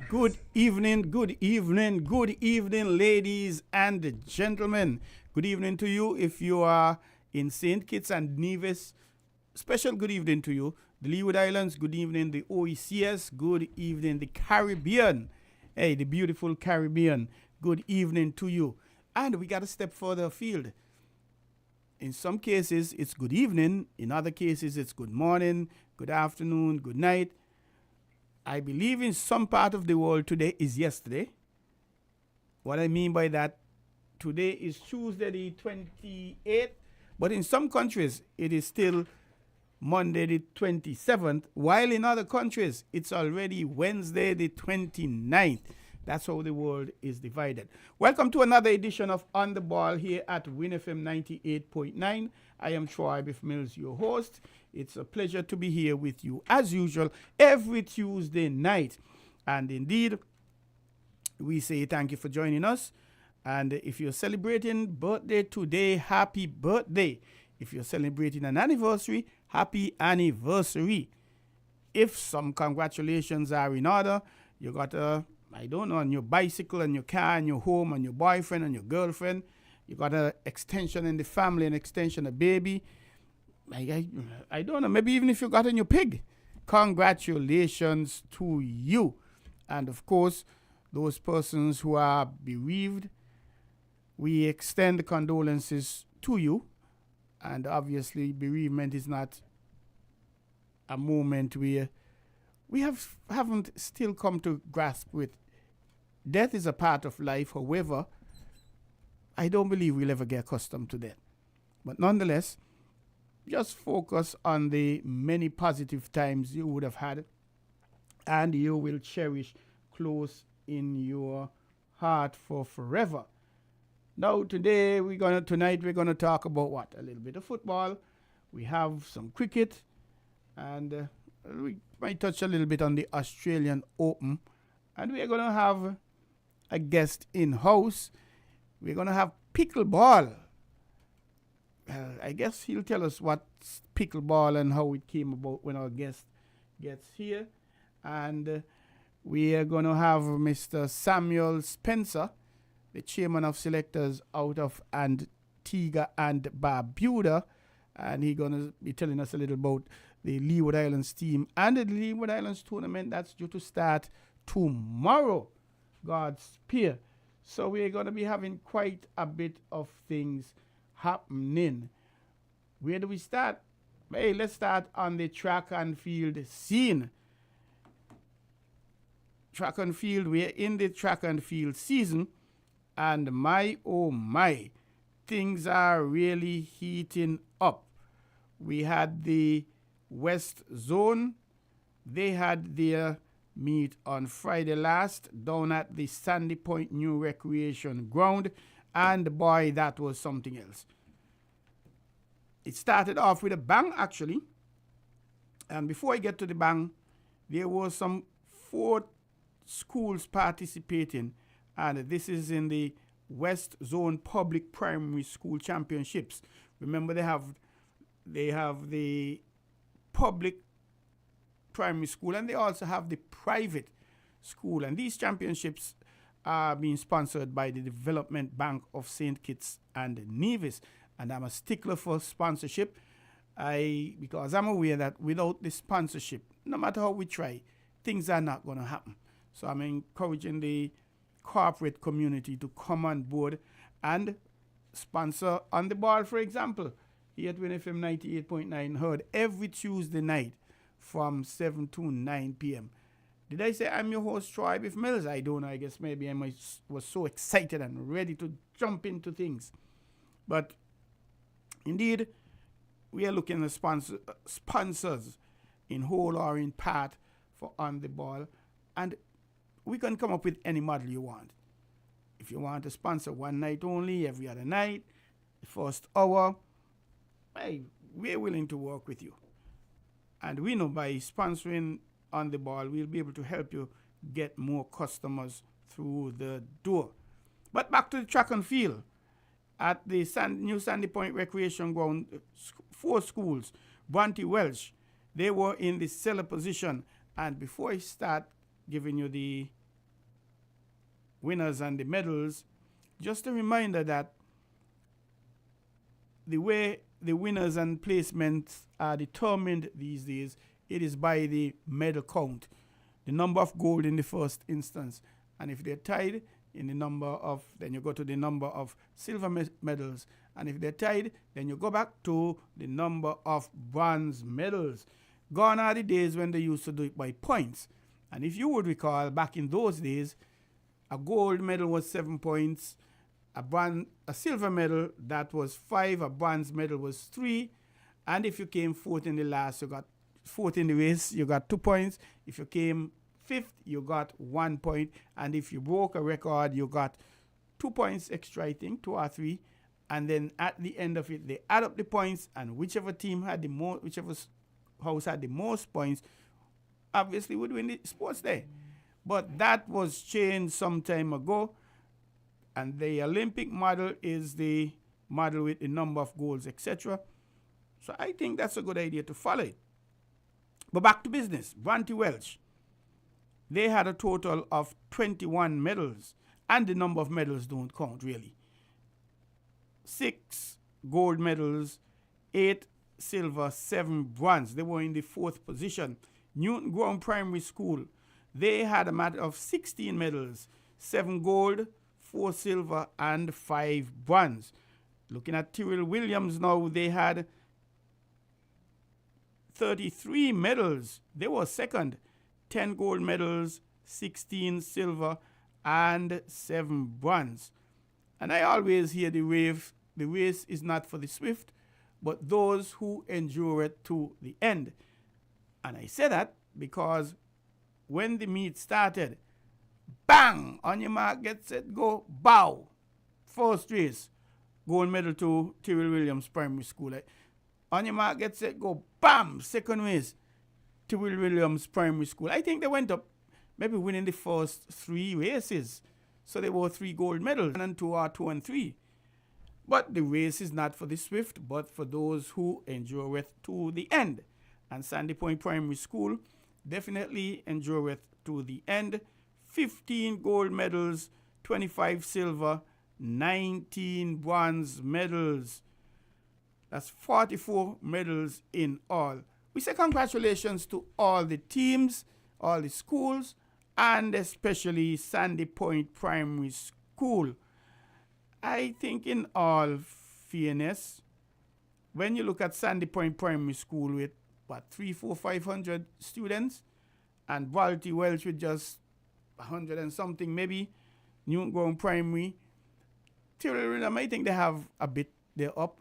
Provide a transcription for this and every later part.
Good evening, good evening, good evening, ladies and gentlemen. Good evening to you if you are in St. Kitts and Nevis. Special good evening to you. The Leeward Islands, good evening. The OECS, good evening. The Caribbean, hey, the beautiful Caribbean, good evening to you. And we got to step further afield. In some cases, it's good evening. In other cases, it's good morning, good afternoon, good night. I believe in some part of the world today is yesterday. What I mean by that, today is Tuesday the 28th, but in some countries it is still Monday the 27th, while in other countries it's already Wednesday the 29th. That's how the world is divided. Welcome to another edition of On the Ball here at WINN FM 98.9. I am Troy Bif Mills, your host. It's a pleasure to be here with you, as usual, every Tuesday night. And indeed, we say thank you for joining us. And if you're celebrating birthday today, happy birthday. If you're celebrating an anniversary, happy anniversary. If some congratulations are in order, you got I don't know, on your bicycle and your car and your home and your boyfriend and your girlfriend. You got an extension in the family, an extension, a baby. I don't know, maybe even if you got in your pig. Congratulations to you. And of course, those persons who are bereaved, we extend condolences to you. And obviously, bereavement is not a moment where we haven't still come to grasp with. Death is a part of life. However, I don't believe we'll ever get accustomed to that. But nonetheless, just focus on the many positive times you would have had and you will cherish close in your heart for forever. Now, tonight we're gonna talk about what? A little bit of football. We have some cricket, and we might touch a little bit on the Australian Open. And we're gonna have a guest in house. We're gonna have pickleball. I guess he'll tell us what's pickleball and how it came about when our guest gets here. And we are going to have Mr. Samuel Spencer, the chairman of selectors out of Antigua and Barbuda. And he's going to be telling us a little about the Leeward Islands team and the Leeward Islands tournament that's due to start tomorrow. God's spear. So we're going to be having quite a bit of things happening. Where do we start? Hey, let's start on the track and field scene. Track and field, we're in the track and field season, and my oh my, things are really heating up. We had the West Zone. They had their meet on Friday last down at the Sandy Point New Recreation Ground. And boy, that was something else. It started off with a bang, actually. And before I get to the bang, there were some 4 schools participating. And this is in the West Zone Public Primary School Championships. Remember, they have the public primary school and they also have the private school. And these championships are being sponsored by the Development Bank of St. Kitts and Nevis. And I'm a stickler for sponsorship because I'm aware that without the sponsorship, no matter how we try, things are not going to happen. So I'm encouraging the corporate community to come on board and sponsor On the Ball, for example. Here at WINN FM 98.9, heard every Tuesday night from 7 to 9 p.m. Did I say I'm your host, Troy Bif Mills? I don't know. I guess maybe I was so excited and ready to jump into things. But indeed, we are looking at sponsors in whole or in part for On the Ball. And we can come up with any model you want. If you want to sponsor one night only, every other night, the first hour, hey, we're willing to work with you. And we know by sponsoring On the Ball, we'll be able to help you get more customers through the door. But back to the track and field. At the new Sandy Point Recreation Ground, 4 schools, Bronte Welsh, they were in the cellar position. And before I start giving you the winners and the medals, just a reminder that the way the winners and placements are determined these days, it is by the medal count, the number of gold in the first instance. And if they're tied in the number of, then you go to the number of silver medals. And if they're tied, then you go back to the number of bronze medals. Gone are the days when they used to do it by points. And if you would recall, back in those days, a gold medal was 7 points, a silver medal, that was 5, a bronze medal was 3, and if you came fourth in the last, you got fourth in the race, you got 2 points. If you came fifth, you got 1 point, and if you broke a record, you got 2 points extra, I think, 2 or 3, and then at the end of it, they add up the points, and whichever team had the most, whichever house had the most points, obviously would win the sports day. But that was changed some time ago, and the Olympic model is the model with the number of goals, etc. So I think that's a good idea to follow it. But back to business. Bronte Welch, they had a total of 21 medals, and the number of medals don't count really. 6 gold medals, 8 silver, 7 bronze. They were in the 4th position. Newton Ground Primary School, they had a matter of 16 medals, 7 gold, 4 silver, and 5 bronze. Looking at Tyrrell Williams now, they had 33 medals. They were second, 10 gold medals, 16 silver, and 7 bronze. And I always hear the race is not for the swift, but those who endure it to the end. And I say that because when the meet started, bang, on your mark, get set, go, bow. First race, gold medal to Tyrrell Williams Primary School. On your mark, get set, go, bam, second race, Tyrrell Williams Primary School. I think they went up, maybe winning the first 3 races. So they were 3 gold medals, 1 and 2 or 2 and 3. But the race is not for the swift, but for those who endure it to the end. And Sandy Point Primary School definitely endure it to the end. 15 gold medals, 25 silver, 19 bronze medals. That's 44 medals in all. We say congratulations to all the teams, all the schools, and especially Sandy Point Primary School. I think in all fairness, when you look at Sandy Point Primary School with, 500 students, and Bronte Welch with just 100 and something, maybe, Newton Ground Primary, I think they have a bit, they're up.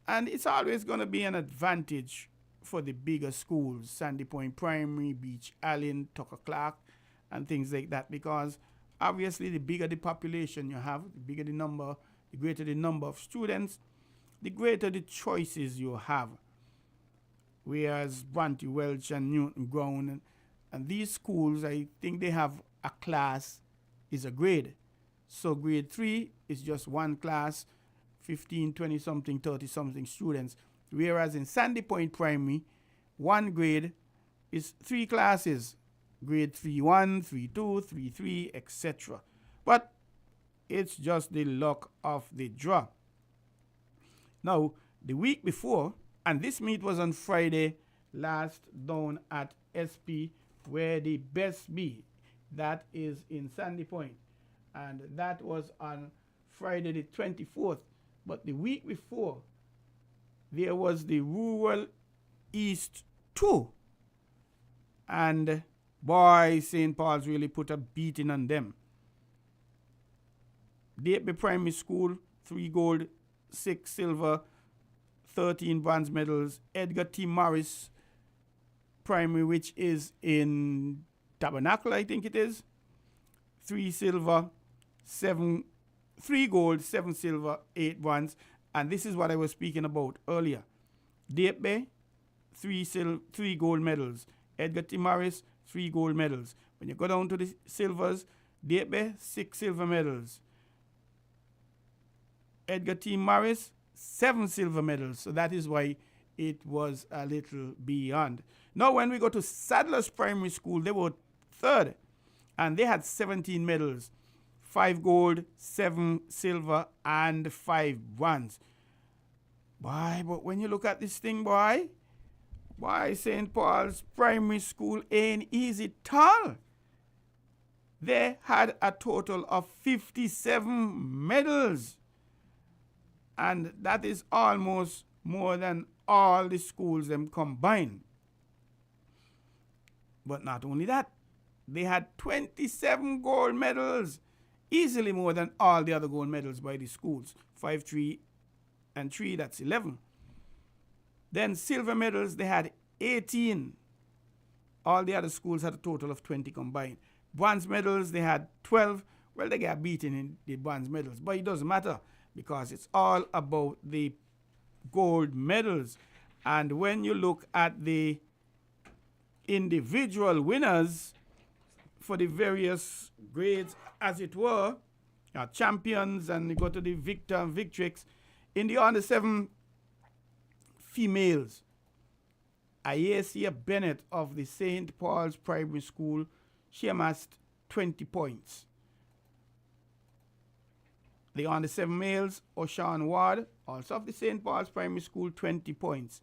And it's always going to be an advantage for the bigger schools, Sandy Point Primary, Beach Allen, Tucker Clark, and things like that, because obviously the bigger the population you have, the bigger the number, the greater the number of students, the greater the choices you have. Whereas Bronte Welch and Newton Ground and these schools, I think they have a class is a grade. So grade 3 is just one class, 15, 20 something, 30 something students. Whereas in Sandy Point Primary, one grade is 3 classes, grade 3-1, 3-2, 3-3, etc. But it's just the luck of the draw. Now, the week before, and this meet was on Friday last down at SP, where the Best Be, that is in Sandy Point. And that was on Friday the 24th. But the week before, there was the Rural East 2. And boy, St. Paul's really put a beating on them. Dayton Primary School, 3 gold, 6 silver, 13 bronze medals. Edgar T. Morris Primary, which is in Tabernacle, I think it is, 3 silver, 3 gold, 7 silver, 8 bronze. And this is what I was speaking about earlier. Dayton, 3 gold medals. Edgar T. Morris, 3 gold medals. When you go down to the silvers, Dayton, 6 silver medals. Edgar T. Morris, 7 silver medals. So that is why it was a little beyond. Now, when we go to Sadler's Primary School, they were 3rd, and they had 17 medals. 5 gold, 7 silver, and 5 bronze. Boy, but when you look at this thing, boy, St. Paul's Primary School ain't easy at all. They had a total of 57 medals. And that is almost more than all the schools them combined. But not only that, they had 27 gold medals, easily more than all the other gold medals by the schools. 5, 3, and 3, that's 11. Then silver medals, they had 18. All the other schools had a total of 20 combined. Bronze medals, they had 12. Well, they got beaten in the bronze medals, but it doesn't matter because it's all about the gold medals. And when you look at the individual winners for the various grades, as it were, champions, and you go to the victor and victrix, in the under 7 females, Ayasia Bennett of the St. Paul's Primary School, she amassed 20 points. The under 7 males, O'Shawn Ward, also of the St. Paul's Primary School, 20 points.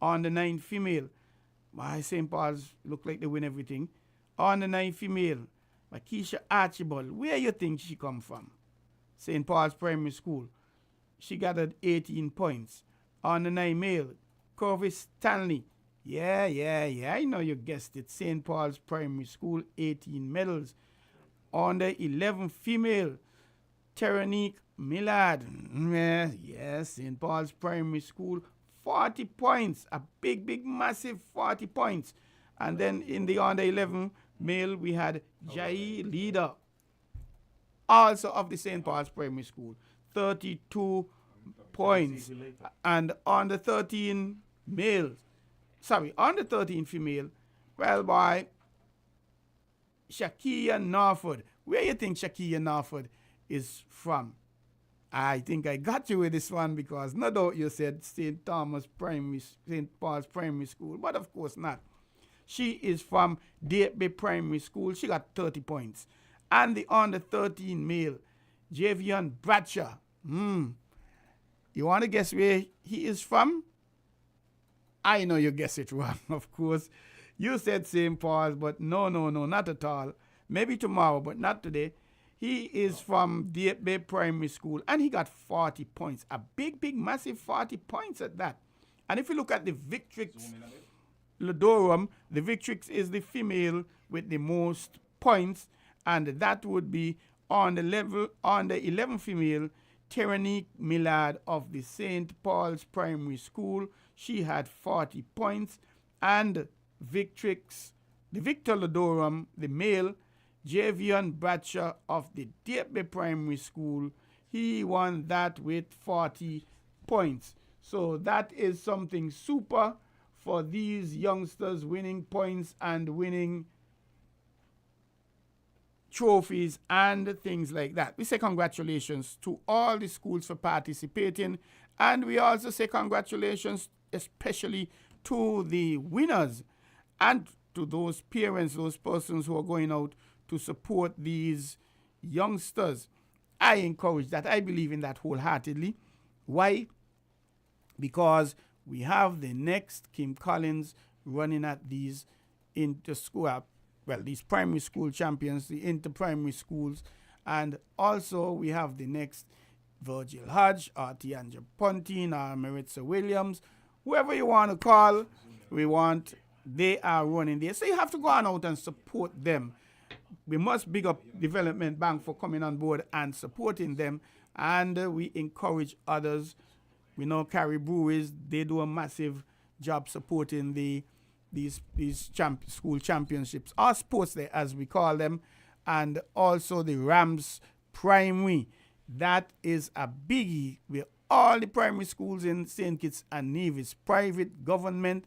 On the 9 female, my St. Paul's look like they win everything. On the 9 female, Makisha Archibald, where you think she come from? St. Paul's Primary School. She gathered 18 points. On the 9 male, Corvis Stanley. Yeah, I know you guessed it. St. Paul's Primary School, 18 medals. On the 11 female, Teranique Millard. Yes, St. Paul's Primary School, 40 points. A big, massive 40 points. And then in the under 11 male, we had Jai Leader, also of the St. Paul's Primary School, 32 points. And on the 13 males, on the 13 female, well, boy, Shakia Norford. Where you think Shakia Norford is from? I think I got you with this one because no doubt you said St. Paul's Primary School, but of course not. She is from Date Primary School. She got 30 points. And the under 13 male, Javion Bradshaw. You want to guess where he is from? I know you guess it wrong, of course. You said St. Paul's, but no, not at all. Maybe tomorrow, but not today. He is from Date Bay Primary School, and he got 40 points. A big, massive 40 points at that. And if you look at the Victrix Ladorum, the Victrix is the female with the most points, and that would be on the 11 female, Teranique Millard of the St. Paul's Primary School. She had 40 points. And Victrix, the Victor Ladorum, the male, Javion Bradshaw of the Date Primary School, he won that with 40 points. So that is something super for these youngsters, winning points and winning trophies and things like that. We say congratulations to all the schools for participating, and we also say congratulations especially to the winners and to those parents, those persons who are going out to support these youngsters. I encourage that. I believe in that wholeheartedly. Why? Because we have the next Kim Collins running at these inter-school, these primary school champions, the inter-primary schools, and also we have the next Virgil Hodge, or Tianja Pontine, or Maritza Williams, whoever you want to call, they are running there. So you have to go on out and support them. We must big up Development Bank for coming on board and supporting them, and we encourage others. We know Carrie Breweries, they do a massive job supporting these school championships, or sports day as we call them, and also the Rams Primary. That is a biggie with all the primary schools in St. Kitts and Nevis, private, government.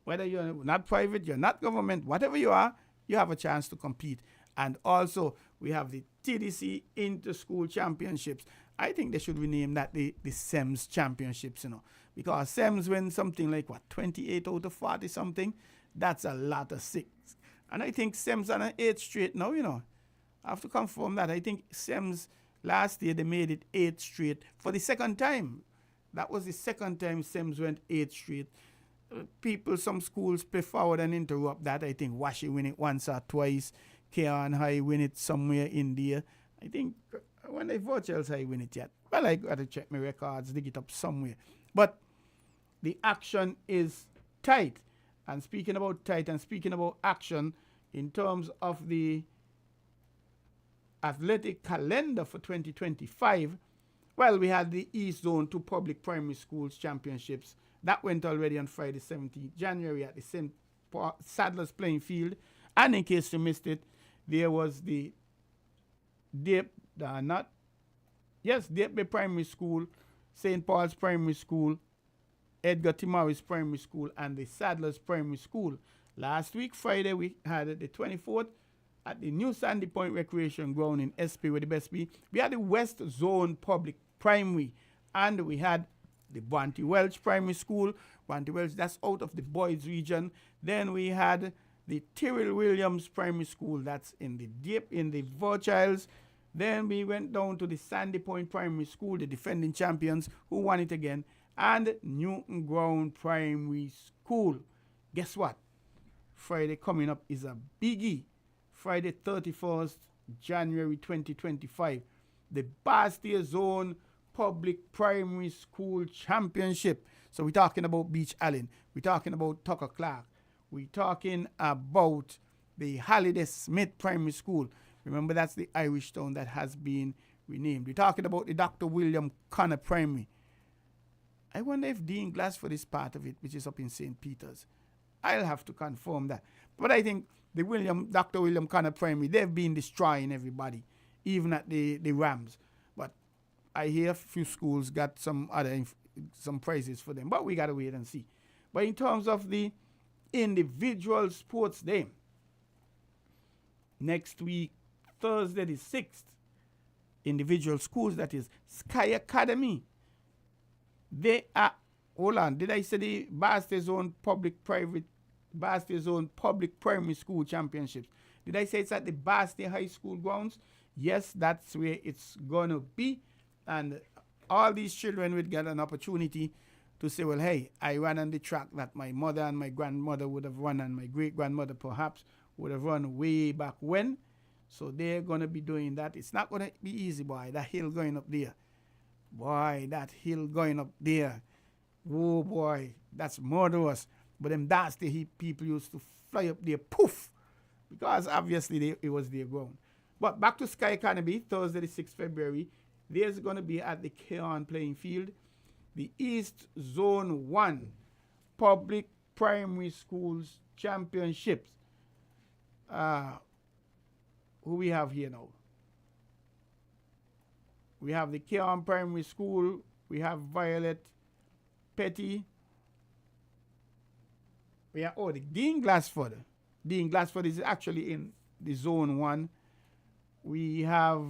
Whether you're not private, you're not government, whatever you are, you have a chance to compete. And also, we have the TDC Inter-School Championships. I think they should rename that the SEMS Championships, because SEMS win something like, 28 out of 40 something? That's a lot of six. And I think SEMS on an 8th straight now, I have to confirm that. I think SEMS last year they made it 8 straight for the second time. That was the second time SEMS went 8 straight. People, some schools play forward and interrupt that. I think Washi win it once or twice. Keon High win it somewhere in there. I think when they Virtuals High win it yet. Well, I got to check my records, dig it up somewhere. But the action is tight. And speaking about tight and speaking about action, in terms of the athletic calendar for 2025, well, we had the East Zone 2 Public Primary Schools Championships. That went already on Friday, 17th January at the St. Sadler's playing field. And in case you missed it, there was the Deep Bay Primary School, St. Paul's Primary School, Edgar Timari's Primary School, and the Sadler's Primary School. Last week, Friday, we had the 24th at the New Sandy Point Recreation Ground in SP with the Best B. We had the West Zone Public Primary, and we had the Banty Welch Primary School. Banty Welch, that's out of the Boys region. Then we had the Tyrrell Williams Primary School, that's in the Virchilds. Then we went down to the Sandy Point Primary School, the defending champions who won it again, and Newton Ground Primary School. Guess what? Friday coming up is a biggie. Friday 31st January 2025. The Bastia Zone Public Primary School Championship. So we're talking about Beach Allen. We're talking about Tucker Clark. We're talking about the Halliday Smith Primary School. Remember, that's the Irish town that has been renamed. We're talking about the Dr. William Connor Primary. I wonder if Dean Glassford is part of it, which is up in St. Peter's. I'll have to confirm that. But I think the Dr. William Connor Primary, they've been destroying everybody, even at the Rams. But I hear a few schools got some prizes for them. But we got to wait and see. But in terms of the individual sports day, next week, Thursday the 6th, individual schools, that is Sky Academy. They are, hold on, did I say the Bastia Zone Public Primary School Championships? Did I say it's at the Bastia High School grounds? Yes, that's where it's going to be. And all these children would get an opportunity to say, well, hey, I ran on the track that my mother and my grandmother would have run, and my great-grandmother perhaps would have run way back when. So they're going to be doing that. It's not going to be easy, boy, that hill going up there. Boy, that hill going up there. Oh, boy, that's murderous. But that's the people used to fly up there, poof, because obviously it was their ground. But back to Sky Academy, Thursday the 6th February, there's going to be at the Keon playing field the East Zone 1 Public Primary Schools Championships. Who we have here now? We have the Keon Primary School. We have Violet Petty. We have, the Dean Glassford. Dean Glassford is actually in the Zone 1. We have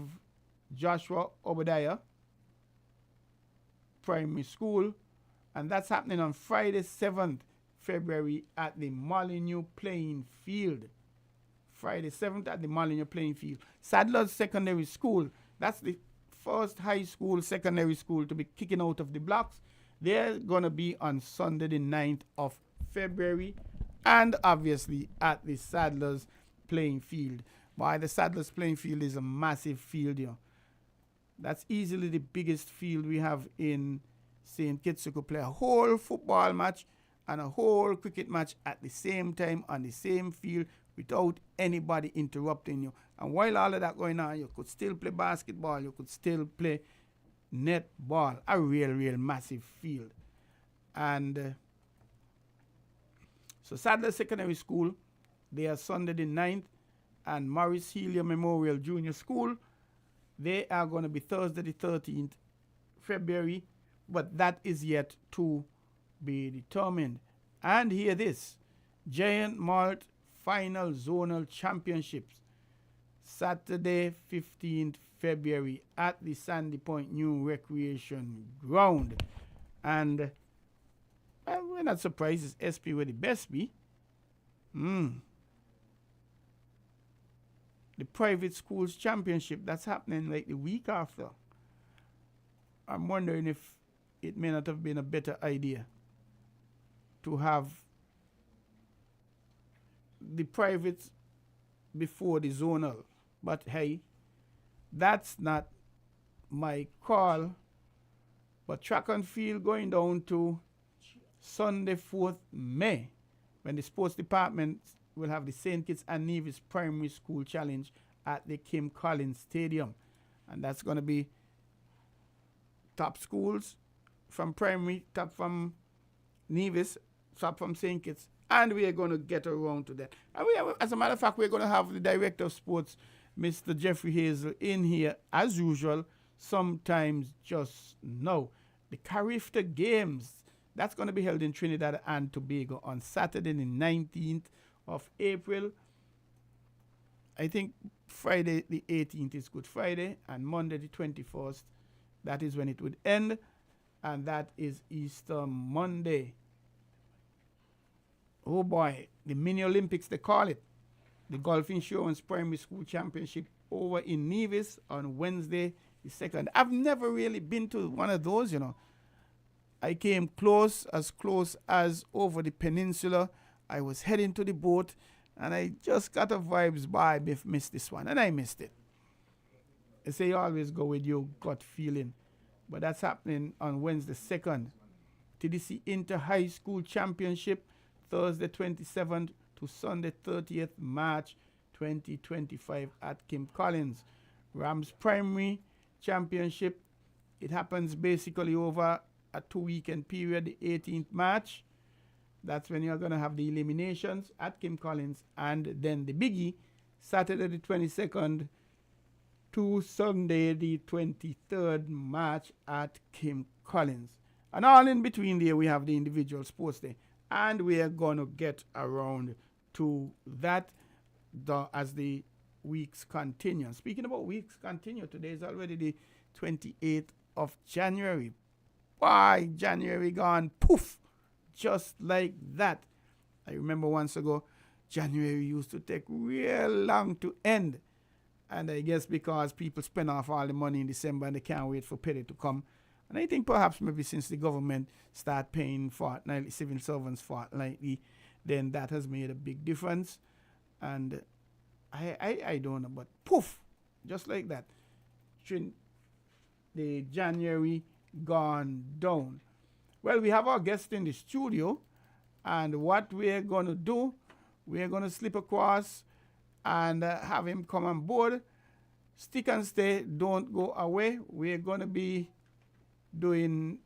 Joshua Obadiah Primary School. And that's happening on Friday, 7th February at the Molyneux Playing Field. Friday, 7th at the Molyneux Playing Field. Sadler's Secondary School. That's the first high school, secondary school to be kicking out of the blocks. They're going to be on Sunday, the 9th of February. And obviously at the Sadler's Playing Field. Why, the Sadler's Playing Field is a massive field, you know. That's easily the biggest field we have in St. Kitts. You could play a whole football match and a whole cricket match at the same time on the same field without anybody interrupting you. And while all of that going on, you could still play basketball, you could still play netball. A real massive field. And so Sadler Secondary School, they are Sunday the 9th, and Morris Helia Memorial Junior School, they are going to be Thursday the 13th February, but that is yet to be determined. And hear this, Giant Malt Final Zonal Championships, Saturday 15th February at the Sandy Point New Recreation Ground. And well, we're not surprised it's SP with the best be. the private schools championship that's happening like the week after. I'm wondering if it may not have been a better idea to have the private before the zonal. But hey, that's not my call. But track and field going down to Sunday, 4th May, when the sports department will have the St. Kitts and Nevis Primary School Challenge at the Kim Collins Stadium. And that's going to be top schools from primary, top from Nevis, top from St. Kitts, and we are going to get around to that. And as a matter of fact, we're going to have the Director of Sports, Mr. Jeffrey Hazel, in here, as usual, sometimes just now. The Carifta Games, that's going to be held in Trinidad and Tobago on Saturday, the 19th of April. I think Friday, the 18th is Good Friday, and Monday, the 21st, that is when it would end, and that is Easter Monday. Oh boy, the Mini Olympics, they call it. The Golf Insurance Primary School Championship over in Nevis on Wednesday, the 2nd. I've never really been to one of those, you know. I came close as over the peninsula. I was heading to the boat, and I just got a vibes by Bif missed this one, and I missed it. They say you always go with your gut feeling. But that's happening on Wednesday 2nd. TDC Inter-High School Championship, Thursday 27th to Sunday 30th March 2025 at Kim Collins. Rams Primary Championship, it happens basically over a 2-weekend period, the 18th March. That's when you're going to have the eliminations at Kim Collins. And then the biggie, Saturday the 22nd to Sunday the 23rd March at Kim Collins. And all in between there, we have the individual sports day. And we are going to get around to that as the weeks continue. Speaking about weeks continue, today is already the 28th of January. Why, January gone poof, just like that. I remember once ago, January used to take real long to end. And I guess because people spend off all the money in December and they can't wait for payday to come. And I think perhaps maybe since the government start paying fortnightly, civil servants fortnightly, then that has made a big difference. And I don't know, but poof, just like that. The January gone down. Well, we have our guest in the studio, and what we're going to do, we're going to slip across and have him come on board. Stick and stay, don't go away. We're going to be doing,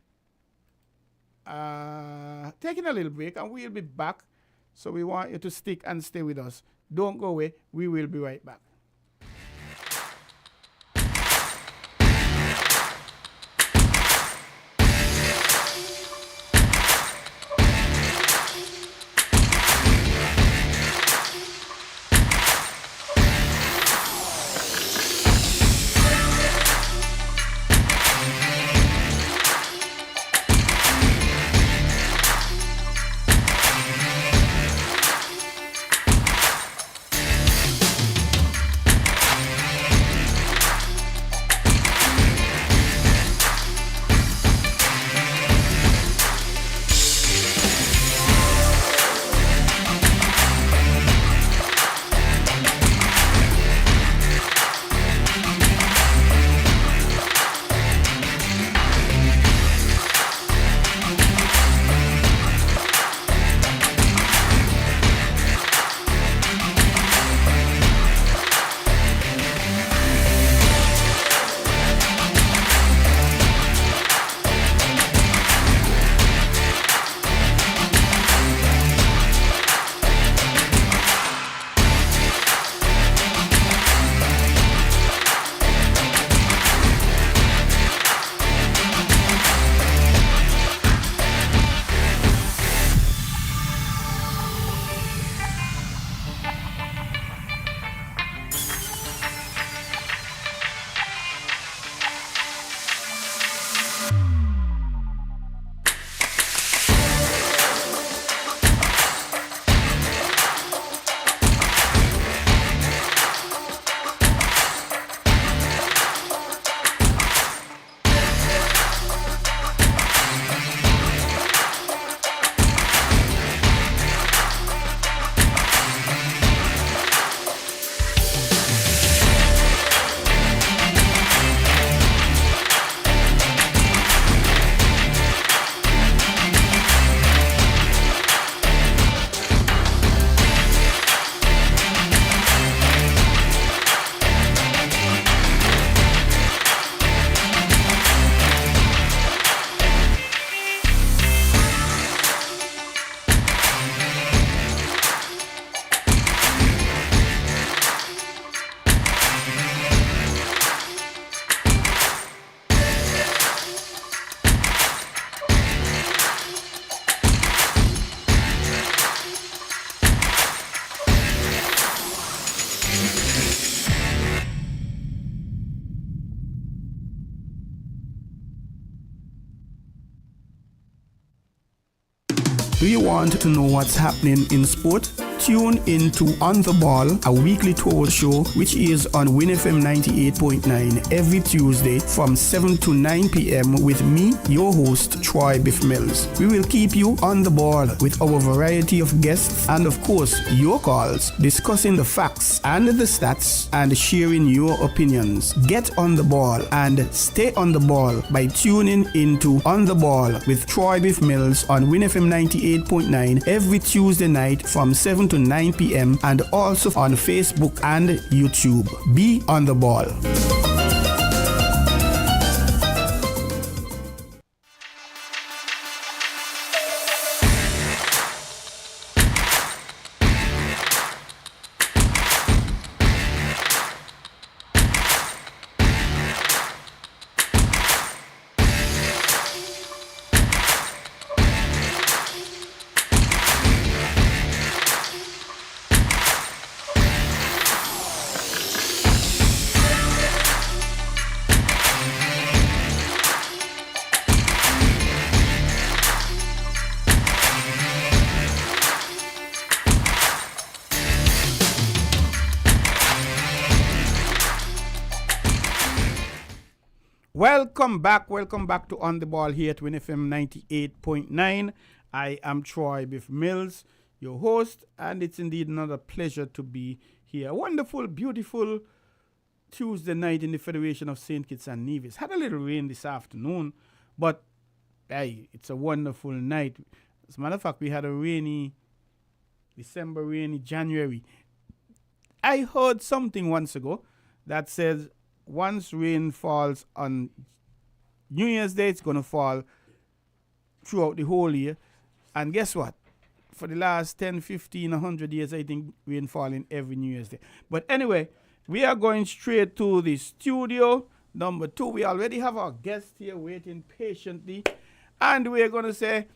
taking a little break, and we'll be back. So we want you to stick and stay with us. Don't go away. We will be right back. you want to know what's happening in sport? Tune into On the Ball, a weekly tour show which is on WINN FM 98.9 every Tuesday from 7 to 9 p.m. with me, your host, Troy Bif Mills. We will keep you on the ball with our variety of guests and, of course, your calls, discussing the facts and the stats and sharing your opinions. Get on the ball and stay on the ball by tuning into On the Ball with Troy Bif Mills on WINN FM 98.9 every Tuesday night from 7 to 9 p.m. and also on Facebook and YouTube. Be on the ball. Welcome back to On the Ball here at WINN FM 98.9. I am Troy Bif Mills, your host, and it's indeed another pleasure to be here. A wonderful, beautiful Tuesday night in the Federation of St. Kitts and Nevis. Had a little rain this afternoon, but hey, it's a wonderful night. As a matter of fact, we had a rainy December, rainy January. I heard something once ago that says once rain falls on New Year's Day, it's going to fall throughout the whole year. And guess what? For the last 10, 15, 100 years, I think rain falling every New Year's Day. But anyway, we are going straight to the studio. Number 2, we already have our guest here waiting patiently. And we're going to say,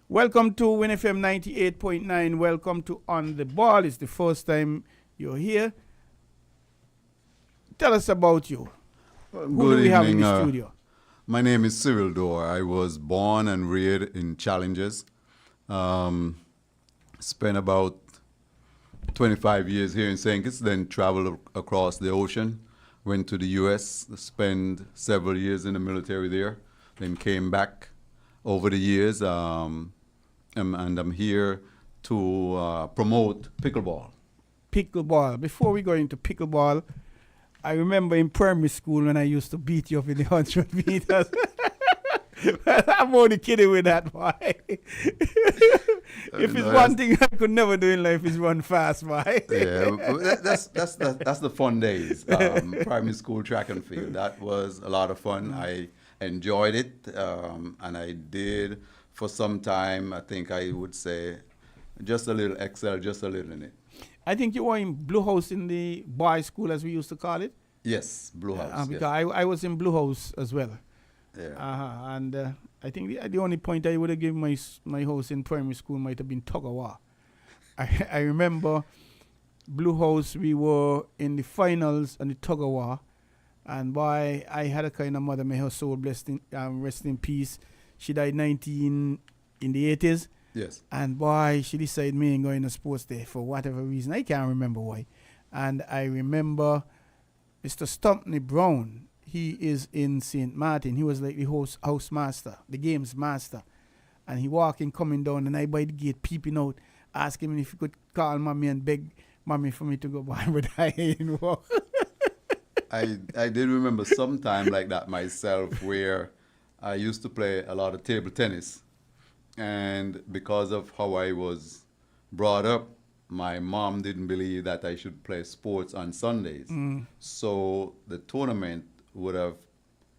welcome to WINN FM 98.9. Welcome to On the Ball. It's the first time you're here. Tell us about you. Who do we have in the studio? My name is Cyril Dorr. I was born and reared in Challenges. Spent about 25 years here in St. Kitts, then traveled across the ocean. Went to the U.S., spent several years in the military there, then came back over the years, and I'm here to promote pickleball. Pickleball. Before we go into pickleball, I remember in primary school when I used to beat you up in the 100 meters. Well, I'm only kidding with that, boy. If it's one thing I could never do in life is run fast, boy. Yeah, that's the fun days. Primary school track and field. That was a lot of fun. I enjoyed it, and I did for some time. I think I would say just a little excel, just a little in it. I think you were in Blue House in the boys' school, as we used to call it. Yes, Blue House. Because I was in Blue House as well. Yeah. And I think the only point I would have given my house in primary school might have been tug of war. I remember Blue House, we were in the finals on the tug of war. And boy, I had a kind of mother, may her soul blessed rest in peace. She died in the 80s. Yes. And boy, she decided me ain't going to sports day for whatever reason. I can't remember why. And I remember Mr. Stumpney Brown. He is in St. Martin. He was like the house master, the games master. And he walking, coming down, and I by the gate peeping out, asking him if he could call mommy and beg mommy for me to go by, but I ain't walk. I did remember some time like that myself where I used to play a lot of table tennis. And because of how I was brought up, my mom didn't believe that I should play sports on Sundays. So the tournament would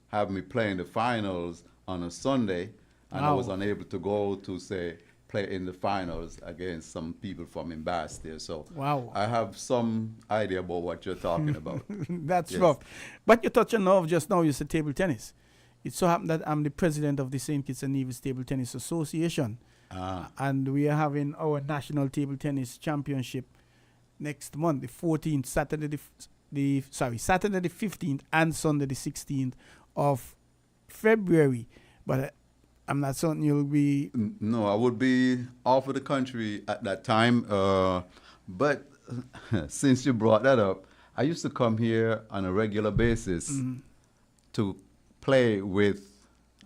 have me playing the finals on a Sunday, and I was unable to go to, say, play in the finals against some people from Embass there. So I have some idea about what you're talking about. That's rough. But you touched on nerve just now, you said table tennis. It so happened that I'm the president of the St. Kitts and Nevis Table Tennis Association. And we are having our National Table Tennis Championship next month, the 14th, Saturday the 15th and Sunday the 16th of February. But I'm not certain you'll be. No, I would be off of the country at that time. But since you brought that up, I used to come here on a regular basis to play with,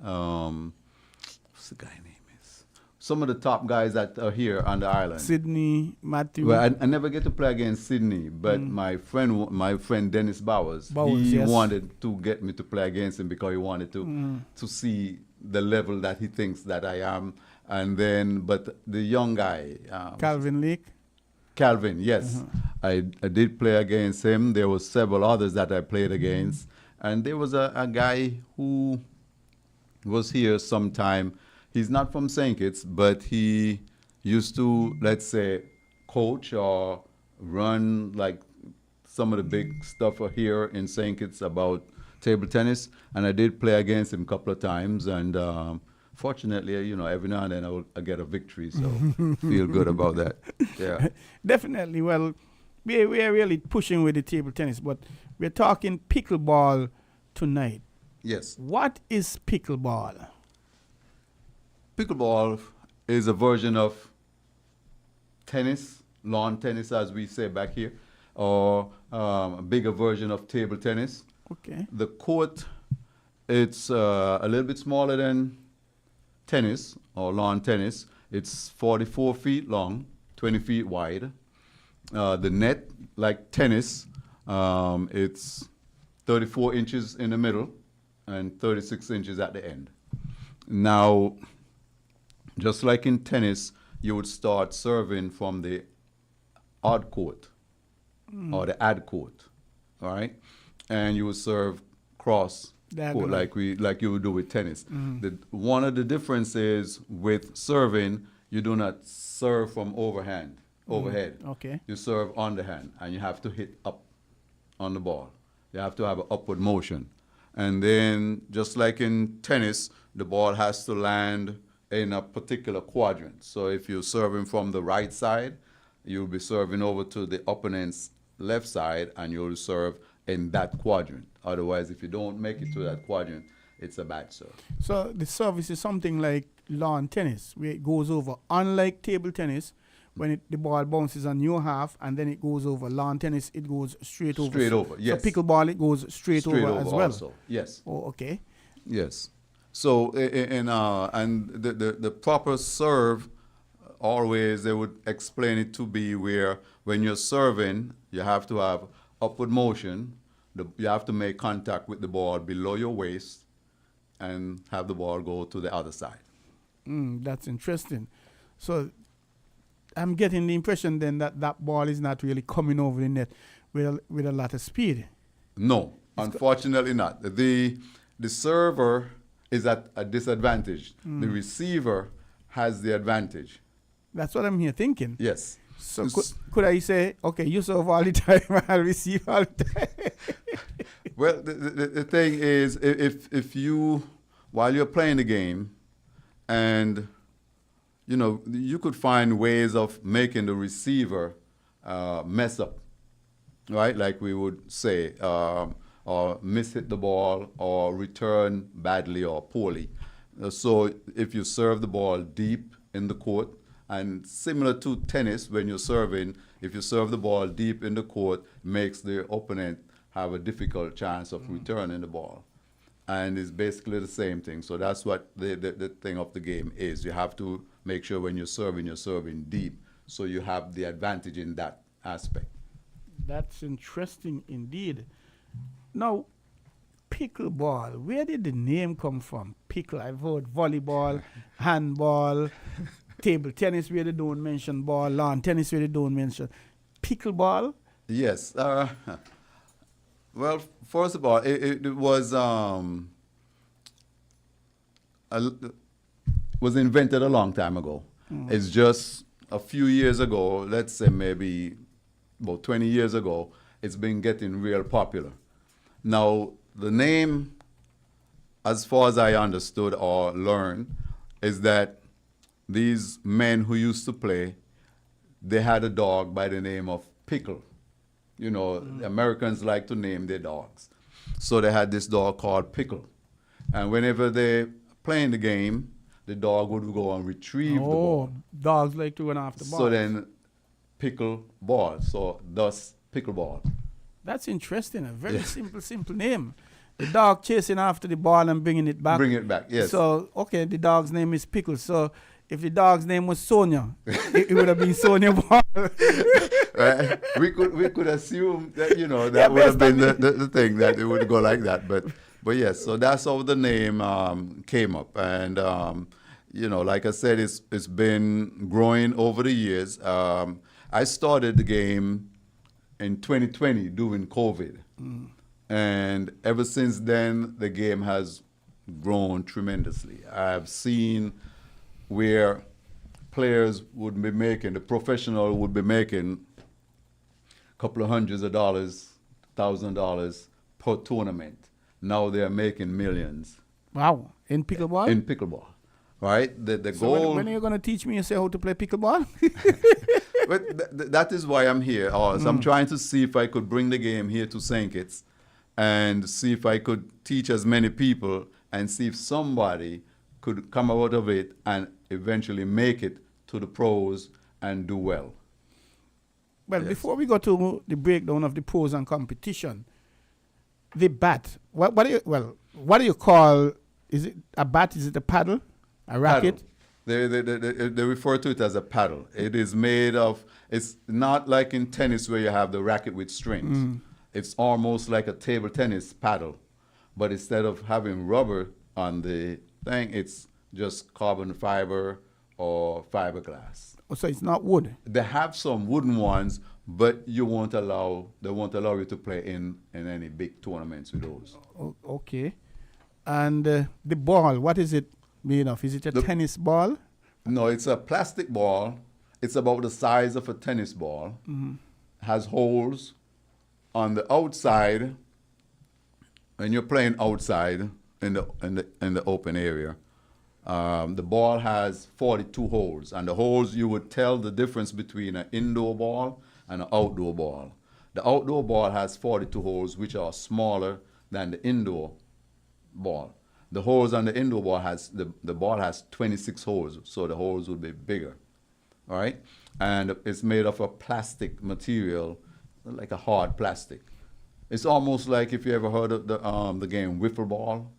what's the guy name is? Some of the top guys that are here on the island. Sydney, Matthew. Well, I never get to play against Sydney, but my friend Dennis Bowers, he yes. wanted to get me to play against him because he wanted to see the level that he thinks that I am. And then, but the young guy, Calvin Lake. Calvin, yes. I did play against him. There were several others that I played against. And there was a guy who was here sometime. He's not from St. Kitts, but he used to, let's say, coach or run like some of the big stuff here in St. Kitts about table tennis. And I did play against him a couple of times. And fortunately, every now and then I get a victory. So feel good about that. Yeah. Definitely. Well, we are really pushing with the table tennis, but we're talking pickleball tonight. Yes. What is pickleball? Pickleball is a version of tennis, lawn tennis, as we say back here, or a bigger version of table tennis. Okay. The court, it's a little bit smaller than tennis or lawn tennis. It's 44 feet long, 20 feet wide. The net, like tennis, it's 34 inches in the middle and 36 inches at the end. Now, just like in tennis, you would start serving from the odd court or the ad court, all right? And you would serve cross court like you would do with tennis. One of the differences with serving, you do not serve from overhead. Okay. You serve underhand, and you have to hit up on the ball. You have to have an upward motion. And then, just like in tennis, the ball has to land in a particular quadrant. So if you're serving from the right side, you'll be serving over to the opponent's left side, and you'll serve in that quadrant. Otherwise, if you don't make it to that quadrant, it's a bad serve. So the service is something like lawn tennis, where it goes over. Unlike table tennis, when the ball bounces on your half and then it goes over. Lawn tennis, it goes straight over. Straight over, yes. So pickleball, it goes straight over as well. Also. Yes. Oh, okay. Yes. So, and the proper serve, always they would explain it to be where when you're serving, you have to have upward motion. You have to make contact with the ball below your waist and have the ball go to the other side. That's interesting. So I'm getting the impression then that ball is not really coming over the net with a lot of speed. No, unfortunately not. The server is at a disadvantage. The receiver has the advantage. That's what I'm here thinking. Yes. So could I say, okay, you serve all the time, I'll receive all the time? Well, the thing is, if you, while you're playing the game, and you could find ways of making the receiver mess up, right? Like we would say, or miss-hit the ball, or return badly or poorly. So if you serve the ball deep in the court, and similar to tennis, when you're serving, if you serve the ball deep in the court, makes the opponent have a difficult chance of returning the ball. And it's basically the same thing. So that's what the thing of the game is. You have to make sure when you're serving deep, so you have the advantage in that aspect. That's interesting indeed. Now, pickleball, where did the name come from? Pickle, I've heard volleyball, handball, table tennis where they don't mention ball, lawn tennis where they don't mention. Pickleball? Yes. Well, first of all, it was invented a long time ago. It's just a few years ago, let's say maybe about 20 years ago, it's been getting real popular. Now, the name, as far as I understood or learned, is that these men who used to play, they had a dog by the name of Pickle. The Americans like to name their dogs. So they had this dog called Pickle. And whenever they playing the game, the dog would go and retrieve the Oh, ball. dogs like to run after balls. So then pickle ball. So thus pickleball. That's interesting. A very simple name. The dog chasing after the ball and bringing it back. Bring it back, yes. So, okay, the dog's name is Pickle. So, if the dog's name was Sonia, it would have been Sonia Ball. Right? We could assume that, that would have been the thing, that it would go like that. But yes, so that's how the name came up. And, like I said, it's been growing over the years. I started the game in 2020 during COVID. And ever since then, the game has grown tremendously. I've seen where players would be making, the professional would be making a couple of hundreds of dollars, $1,000 per tournament. Now they're making millions. Wow. In pickleball? In pickleball, right? The So goal. when are you going to teach me how to play pickleball? But that is why I'm here. So I'm trying to see if I could bring the game here to St. Kitts and see if I could teach as many people and see if somebody could come out of it and eventually make it to the pros and do well. Well, Yes. before we go to the breakdown of the pros and competition, the bat, what do you call, is it a bat, is it a paddle, a racket? Paddle. They refer to it as a paddle. It is made of, it's not like in tennis where you have the racket with strings. It's almost like a table tennis paddle. But instead of having rubber on the thing, it's just carbon fiber or fiberglass. Oh, so it's not wood? They have some wooden ones, but they won't allow you to play in any big tournaments with those. Okay. And the ball, what is it made of? Is it a tennis ball? No, it's a plastic ball. It's about the size of a tennis ball. Has holes on the outside. When you're playing outside in the open area, the ball has 42 holes, and the holes, you would tell the difference between an indoor ball and an outdoor ball. The outdoor ball has 42 holes, which are smaller than the indoor ball. The holes on the indoor ball the ball has 26 holes, so the holes would be bigger. All right, and it's made of a plastic material, like a hard plastic. It's almost like, if you ever heard of the game wiffle ball.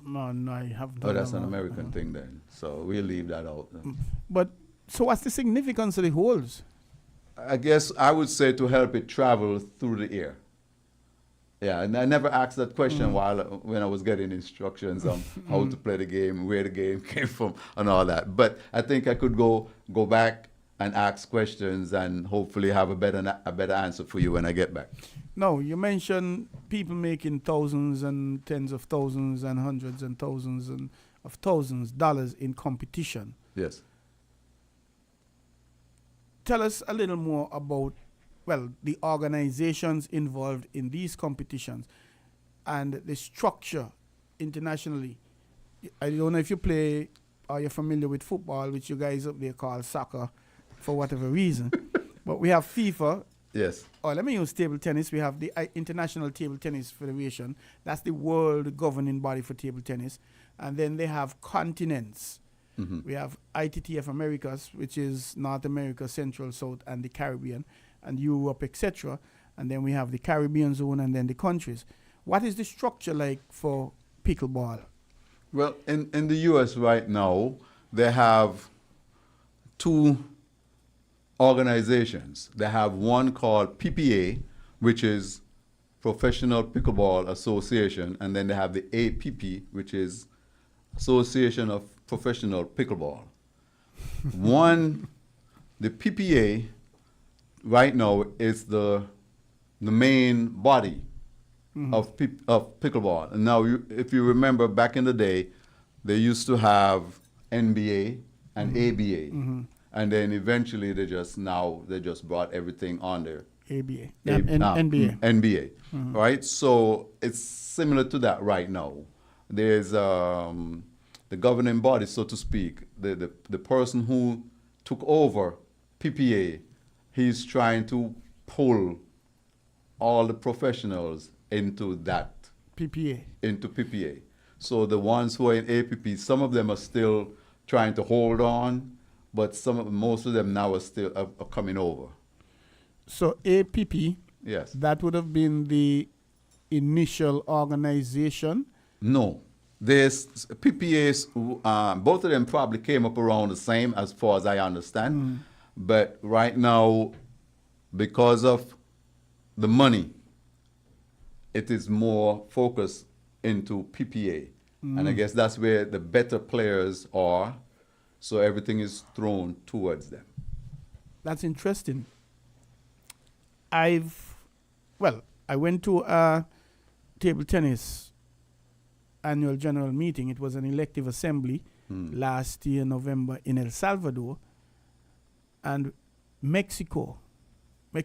No, I haven't. Oh, that's an American thing then. So we'll leave that out. But so what's the significance of the holes? I guess I would say to help it travel through the air. Yeah, and I never asked that question when I was getting instructions on how to play the game, where the game came from, and all that. But I think I could go back and ask questions and hopefully have a better answer for you when I get back. No, you mentioned people making thousands and tens of thousands and hundreds and thousands of thousands dollars in competition. Yes. Tell us a little more about, the organizations involved in these competitions and the structure internationally. I don't know if you play or you're familiar with football, which you guys up there call soccer for whatever reason. But we have FIFA. Yes. Or let me use table tennis. We have the International Table Tennis Federation. That's the world governing body for table tennis. And then they have continents. We have ITTF Americas, which is North America, Central, South, and the Caribbean, and Europe, etc. And then we have the Caribbean zone and then the countries. What is the structure like for pickleball? Well, in the U.S. right now, they have two organizations. They have one called PPA, which is Professional Pickleball Association, and then they have the APP, which is Association of Professional Pickleball. The PPA right now is the main body of pickleball. And now, if you remember back in the day, they used to have NBA and ABA. And then eventually they just brought everything on there. ABA. NBA. NBA. Mm-hmm. Right? So it's similar to that right now. There's the governing body, so to speak, the person who took over PPA, he's trying to pull all the professionals into that. PPA. Into PPA. So the ones who are in APP, some of them are still trying to hold on, but most of them now are coming over. So APP, Yes. that would have been the initial organization. No. There's PPAs, both of them probably came up around the same as far as I understand. But right now, because of the money, it is more focused into PPA. And I guess that's where the better players are. So everything is thrown towards them. That's interesting. I went to a table tennis annual general meeting. It was an elective assembly last year, November, in El Salvador. And Mexico, they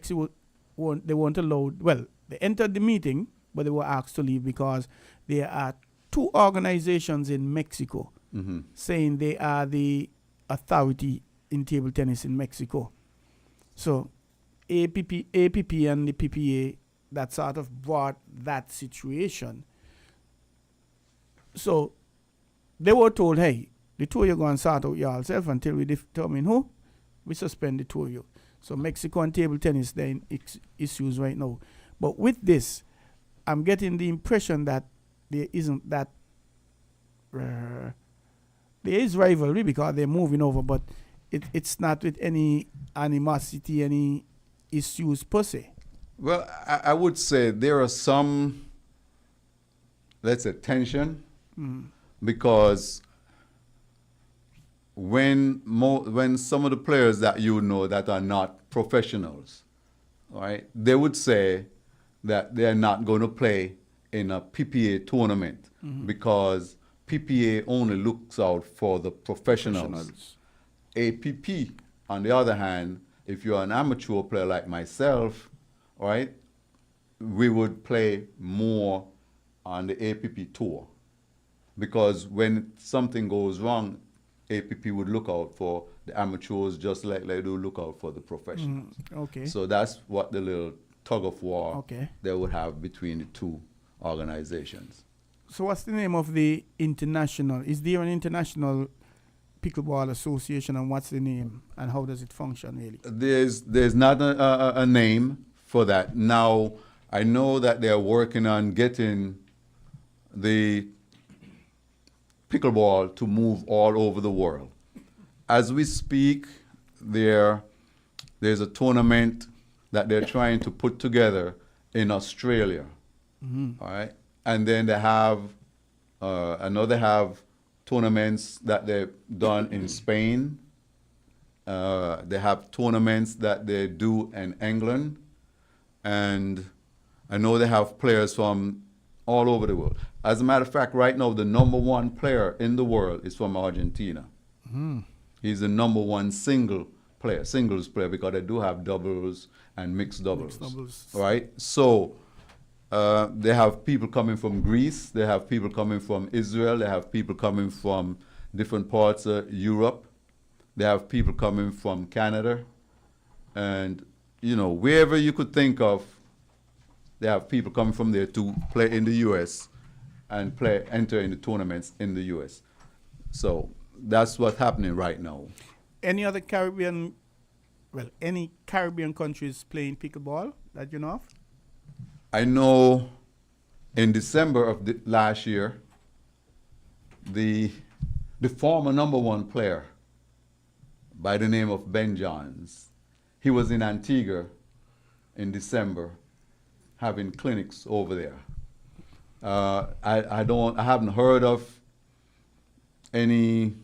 weren't allowed, they entered the meeting, but they were asked to leave because there are two organizations in Mexico saying they are the authority in table tennis in Mexico. So APP and the PPA, that sort of brought that situation. So they were told, hey, the two of you go and sort out yourself until we determine who. We suspend the two of you. So Mexico and table tennis, they're in issues right now. But with this, I'm getting the impression that there isn't that, there is rivalry because they're moving over, but it's not with any animosity, any issues per se. Well, I would say there are some, let's say, tension because when some of the players that you know that are not professionals, all right, they would say that they're not going to play in a PPA tournament because PPA only looks out for the professionals. APP, on the other hand, if you're an amateur player like myself, all right, we would play more on the APP tour because when something goes wrong, APP would look out for the amateurs just like they do look out for the professionals. Okay. So that's what the little tug of war Okay. they would have between the two organizations. So what's the name of the international? Is there an international pickleball association, and what's the name and how does it function really? There's not a name for that. Now, I know that they're working on getting the pickleball to move all over the world. As we speak, there's a tournament that they're trying to put together in Australia. All right, and then they have tournaments that they've done in Spain. They have tournaments that they do in England, and I know they have players from all over the world. As a matter of fact, right now the number one player in the world is from Argentina. He's the number one singles player, because they do have doubles and mixed doubles. Right? So they have people coming from Greece, they have people coming from Israel, they have people coming from different parts of Europe, they have people coming from Canada, and wherever you could think of, they have people coming from there to play in the U.S. and enter in the tournaments in the U.S. So that's what's happening right now. Any Caribbean countries playing pickleball that you know of? I know in December of last year, the former number one player by the name of Ben Johns, he was in Antigua in December having clinics over there. I haven't heard of any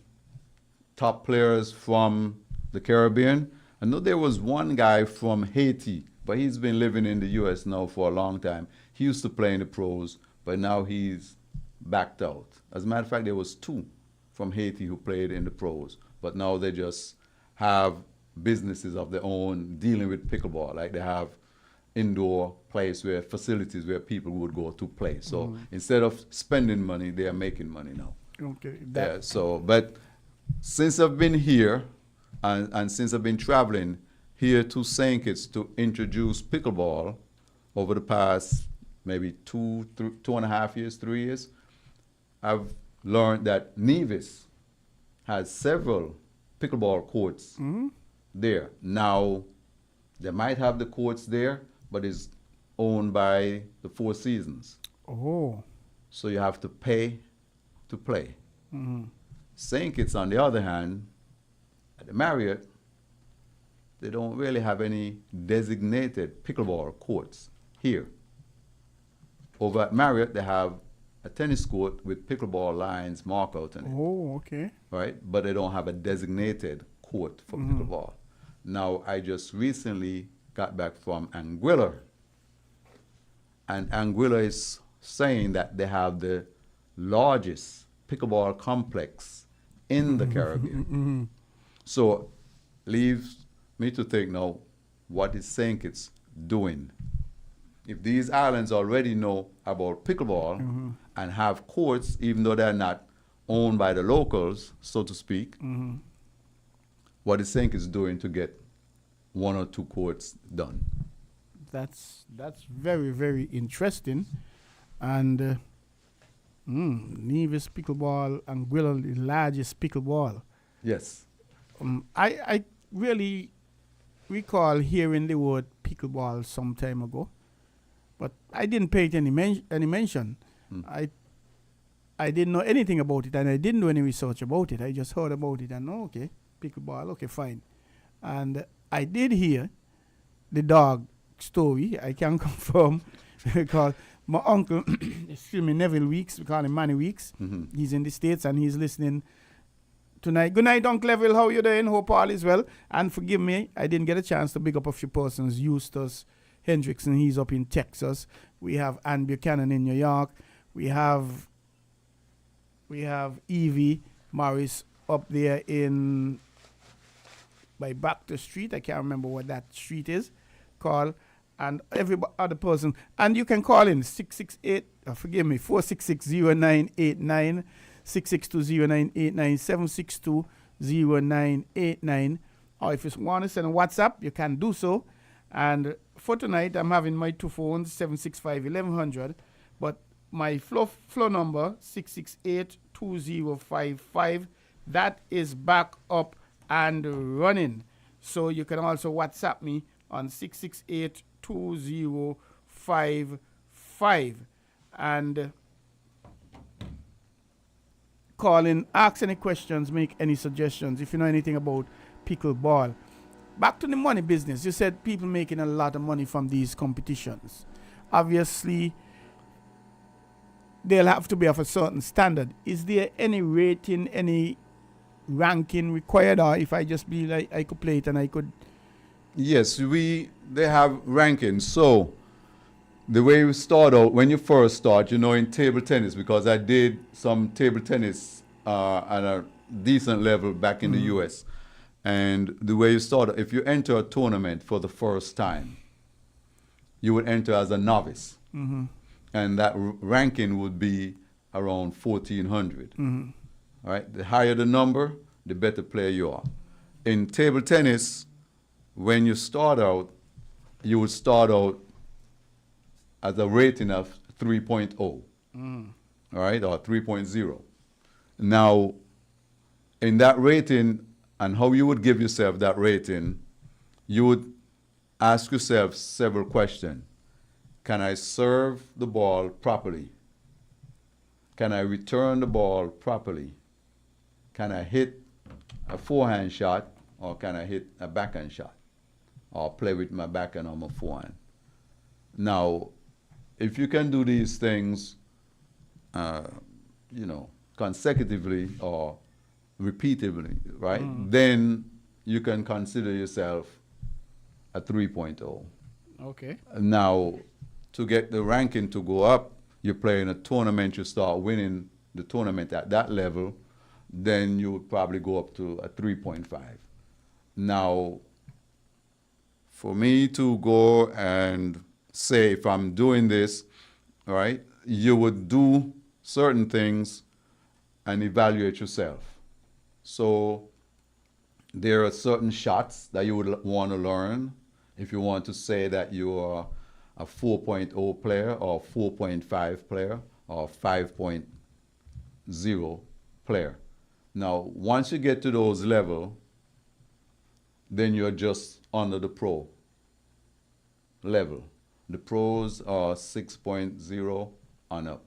top players from the Caribbean. I know there was one guy from Haiti, but he's been living in the U.S. now for a long time. He used to play in the pros, but now he's backed out. As a matter of fact, there was two from Haiti who played in the pros, but now they just have businesses of their own dealing with pickleball. Like they have indoor facilities where people would go to play. So instead of spending money, they are making money now. Okay. But since I've been here and since I've been traveling here to St. Kitts to introduce pickleball over the past maybe 2.5 years, 3 years, I've learned that Nevis has several pickleball courts there. Now, they might have the courts there, but it's owned by the Four Seasons. Oh. So you have to pay to play. St. Kitts, on the other hand, at the Marriott, they don't really have any designated pickleball courts here. Over at Marriott, they have a tennis court with pickleball lines marked out on it. Oh, okay. Right? But they don't have a designated court for pickleball. Now, I just recently got back from Anguilla, and Anguilla is saying that they have the largest pickleball complex in the Caribbean. So, leaves me to think now, what is St. Kitts doing? If these islands already know about pickleball and have courts, even though they're not owned by the locals, so to speak, what is St. Kitts doing to get one or two courts done? That's very, very interesting. And Nevis pickleball, Anguilla, the largest pickleball. Yes. I really recall hearing the word pickleball some time ago, but I didn't pay it any mention. I didn't know anything about it, and I didn't do any research about it. I just heard about it and okay, pickleball, okay, fine. And I did hear the dog story. I can confirm because my uncle, excuse me, Neville Weeks, we call him Manny Weeks. He's in the States and he's listening tonight. Good night, Uncle Neville. How you doing? Hope all is well. And forgive me, I didn't get a chance to big up a few persons. Eustace Hendrickson, he's up in Texas. We have Ann Buchanan in New York. We have Evie Morris up there in by Baxter Street. I can't remember what that street is called. And every other person. And you can call in 668, forgive me, 466-0989, 662-0989, 762-0989. Or if you want to send a WhatsApp, you can do so. And for tonight, I'm having my two phones, 765-1100. But my flow number, 668-2055, that is back up and running. So you can also WhatsApp me on 668-2055 and call in, ask any questions, make any suggestions if you know anything about pickleball. Back to the money business. You said people making a lot of money from these competitions. Obviously, they'll have to be of a certain standard. Is there any rating, any ranking required, or if I just be like I could play it and I could? Yes, they have rankings. So the way we start out, when you first start, in table tennis, because I did some table tennis at a decent level back in the US. And the way you start, if you enter a tournament for the first time, you would enter as a novice. And that ranking would be around 1,400. All right, the higher the number, the better player you are. In table tennis, when you start out, you would start out as a rating of 3.0, all right, or 3.0. Now, in that rating, and how you would give yourself that rating, you would ask yourself several questions. Can I serve the ball properly? Can I return the ball properly? Can I hit a forehand shot, or can I hit a backhand shot? Or play with my backhand or my forehand? Now, if you can do these things, consecutively or repeatedly, right? Then you can consider yourself a 3.0. Okay. Now, to get the ranking to go up, you play in a tournament, you start winning the tournament at that level, then you would probably go up to a 3.5. Now, for me to go and say if I'm doing this, all right, you would do certain things and evaluate yourself. So there are certain shots that you would want to learn if you want to say that you are a 4.0 player or 4.5 player or 5.0 player. Now, once you get to those level, then you're just under the pro level. The pros are 6.0 on up.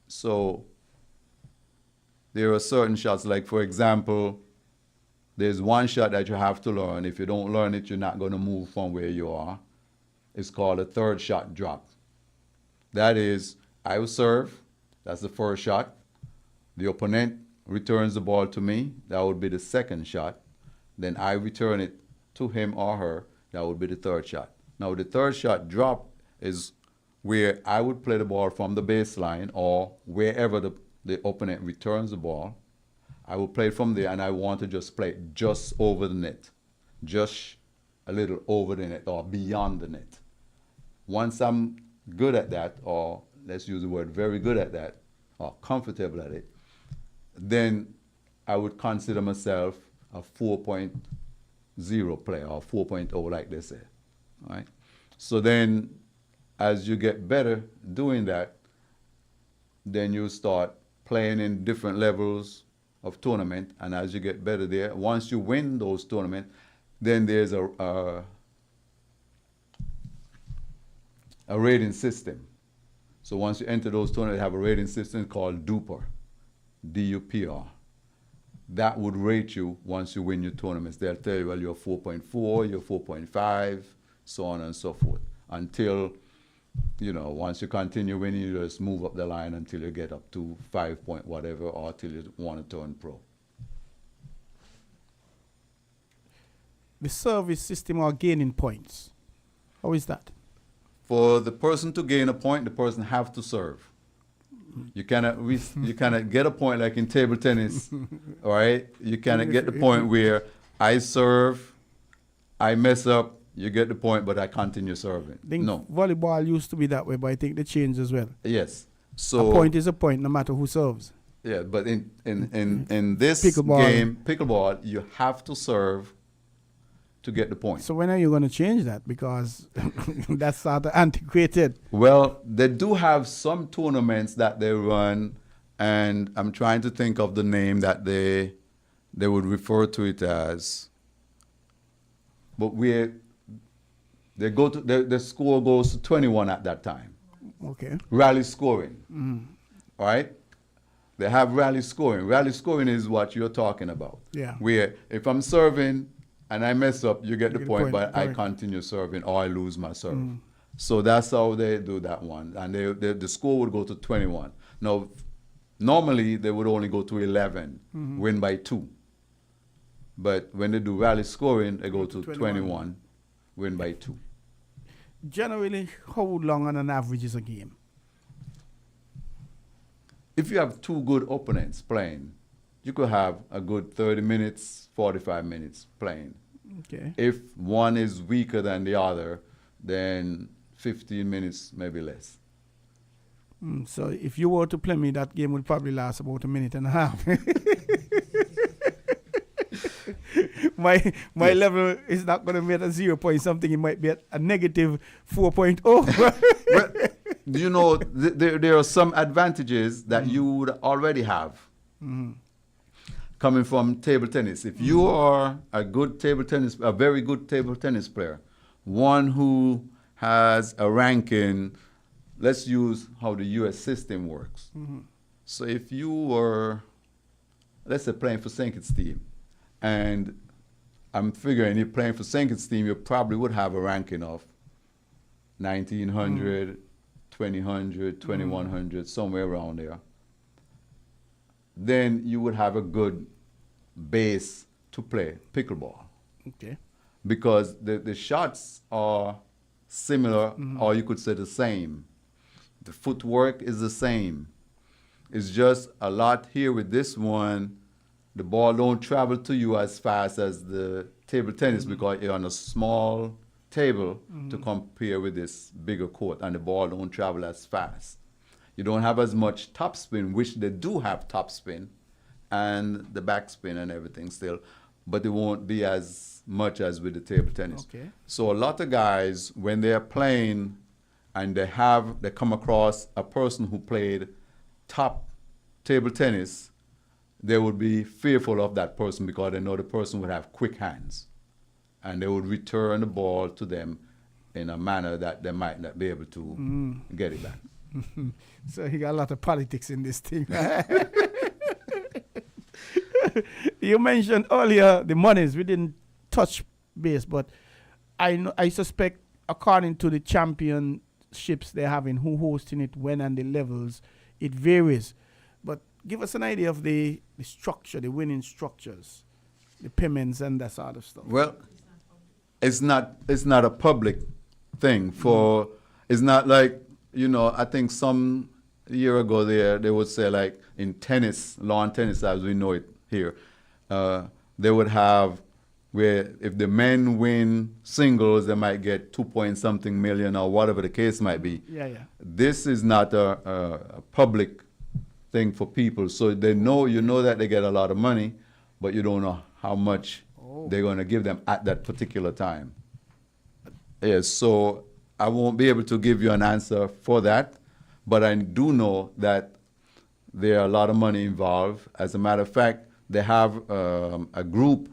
So there are certain shots, like for example, there's one shot that you have to learn. If you don't learn it, you're not going to move from where you are. It's called a third shot drop. That is, I will serve. That's the first shot. The opponent returns the ball to me. That would be the second shot. Then I return it to him or her. That would be the third shot. Now, the third shot drop is where I would play the ball from the baseline or wherever the opponent returns the ball. I will play it from there, and I want to just play it just over the net, just a little over the net or beyond the net. Once I'm good at that, or let's use the word very good at that, or comfortable at it, then I would consider myself a 4.0 player or 4.0 like they say. All right? So then as you get better doing that, then you start playing in different levels of tournament, and as you get better there, once you win those tournaments, then there's a rating system. So once you enter those tournaments, they have a rating system called DUPR, D-U-P-R. That would rate you once you win your tournaments. They'll tell you, well, you're 4.4, you're 4.5, so on and so forth, until, you know, once you continue winning, you just move up the line until you get up to 5 point whatever, or till you want to turn pro. The service system or gaining points, how is that? For the person to gain a point, the person have to serve. You cannot get a point like in table tennis, all right? You cannot get the point where I serve, I mess up, you get the point, but I continue serving. I think no. Volleyball used to be that way, but I think they changed as well. Yes. So a point is a point, no matter who serves. Yeah, but in this Pickleball. game, pickleball, you have to serve to get the point. So when are you going to change that? Because that's sort of antiquated. Well, they do have some tournaments that they run, and I'm trying to think of the name that they would refer to it as. But the score goes to 21 at that time. Okay. Rally scoring. All right? They have rally scoring. Rally scoring is what you're talking about. Yeah. Where if I'm serving and I mess up, you get the point, but correct. I continue serving or I lose my serve. So that's how they do that one. And the score would go to 21. Now, normally they would only go to 11, win by 2. But when they do rally scoring, they go to 21, win by 2. Generally, how long on an average is a game? If you have two good opponents playing, you could have a good 30 minutes, 45 minutes playing. Okay. If one is weaker than the other, then 15 minutes, maybe less. So if you were to play me, that game would probably last about a minute and a half. my Yes. level is not going to be at a 0 point something. It might be at a negative 4.0. Well, you know, there are some advantages that you would already have coming from table tennis. If you are a very good table tennis player, one who has a ranking, let's use how the U.S. system works. So if you were, let's say, playing for St. Kitts team, and I'm figuring you're playing for St. Kitts team, you probably would have a ranking of 1900, 2000, 2100, somewhere around there. Then you would have a good base to play pickleball. Okay. Because the shots are similar, or you could say the same. The footwork is the same. It's just a lot here with this one. The ball don't travel to you as fast as the table tennis because you're on a small table to compare with this bigger court, and the ball don't travel as fast. You don't have as much topspin, which they do have topspin, and the backspin and everything still, but it won't be as much as with the table tennis. Okay. So a lot of guys, when they're playing and they come across a person who played top table tennis, they would be fearful of that person because they know the person would have quick hands. And they would return the ball to them in a manner that they might not be able to get it back. So he got a lot of politics in this thing. You mentioned earlier the monies. We didn't touch base, but I suspect, according to the championships they're having, who hosting it, when, and the levels, it varies. But give us an idea of the structure, the winning structures, the payments, and that sort of stuff. Well, it's not a public thing. It's not like, I think some year ago they would say, like in tennis, lawn tennis as we know it here, they would have where if the men win singles, they might get 2-point-something million or whatever the case might be. Yeah. This is not a public thing for people. So they know, that they get a lot of money, but you don't know how much they're going to give them at that particular time. Yes, so I won't be able to give you an answer for that, but I do know that there are a lot of money involved. As a matter of fact, they have a group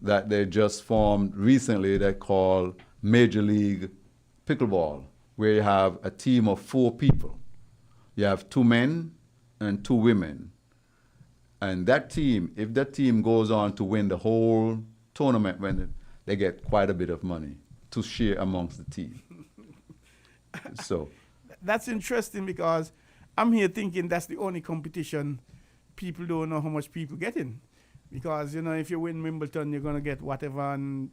that they just formed recently they call Major League Pickleball, where you have a team of 4 people. You have 2 men and 2 women. And that team, if that team goes on to win the whole tournament, they get quite a bit of money to share amongst the team. So that's interesting because I'm here thinking that's the only competition people don't know how much people get in. Because, if you win Wimbledon, you're going to get whatever, and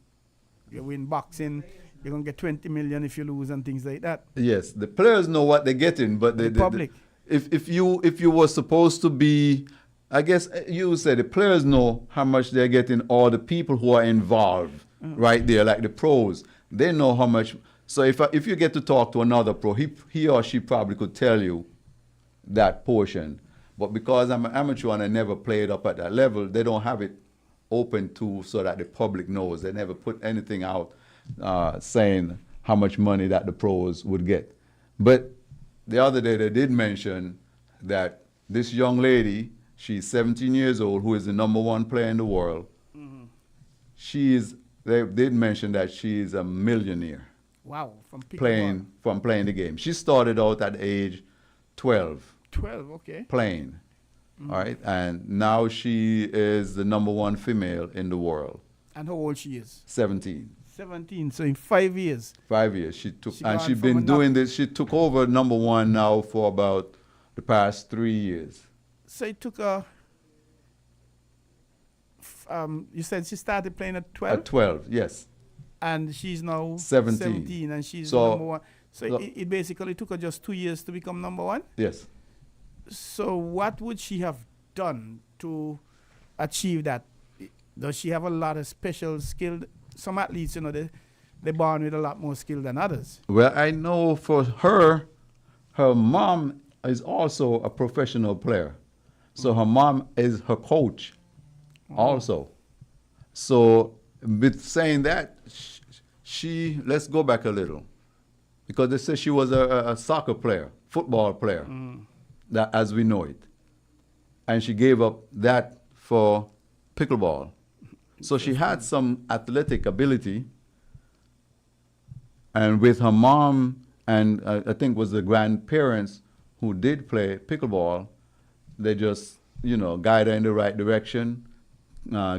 you win boxing, you're going to get 20 million if you lose and things like that. Yes, the players know what they're getting, but the public. If you were supposed to be, I guess you would say the players know how much they're getting, or the people who are involved right there, like the pros, they know how much. So if you get to talk to another pro, he or she probably could tell you that portion. But because I'm an amateur and I never played up at that level, they don't have it open to so that the public knows. They never put anything out saying how much money that the pros would get. But the other day they did mention that this young lady, she's 17 years old, who is the #1 player in the world. They did mention that she is a millionaire. Wow, from playing the game. She started out at age 12. 12, okay. Playing, all right? And now she is the #1 female in the world. And how old she is? 17. 17, so in 5 years. 5 years. She's been doing this. She took over #1 now for about the past 3 years. So it took her, you said she started playing at 12? At 12, yes. And she's now 17 and she's so, #1. So it basically took her just 2 years to become #1? Yes. So what would she have done to achieve that? Does she have a lot of special skill? Some athletes, they're born with a lot more skill than others. Well, I know for her mom is also a professional player. So her mom is her coach also. So with saying that, let's go back a little. Because they say she was a soccer player, football player, that as we know it. And she gave up that for pickleball. So she had some athletic ability. And with her mom and I think was the grandparents who did play pickleball, they just, guide her in the right direction,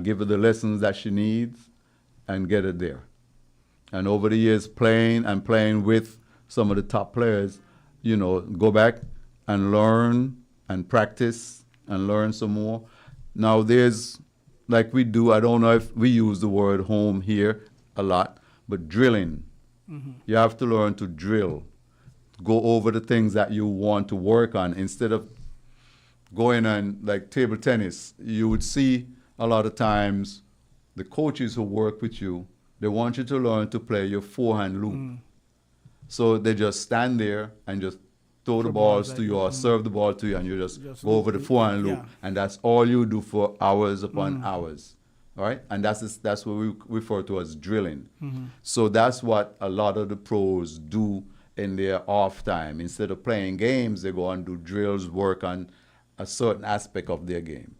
give her the lessons that she needs, and get her there. And over the years, playing with some of the top players, go back and learn and practice and learn some more. Now there's, like we do, I don't know if we use the word home here a lot, but drilling. You have to learn to drill, go over the things that you want to work on instead of going on like table tennis. You would see a lot of times the coaches who work with you, they want you to learn to play your forehand loop. So they just stand there and just throw the balls to you or serve the ball to you, and you just go over the forehand loop. And that's all you do for hours upon hours. All right? And that's what we refer to as drilling. So that's what a lot of the pros do in their off time. Instead of playing games, they go and do drills, work on a certain aspect of their game.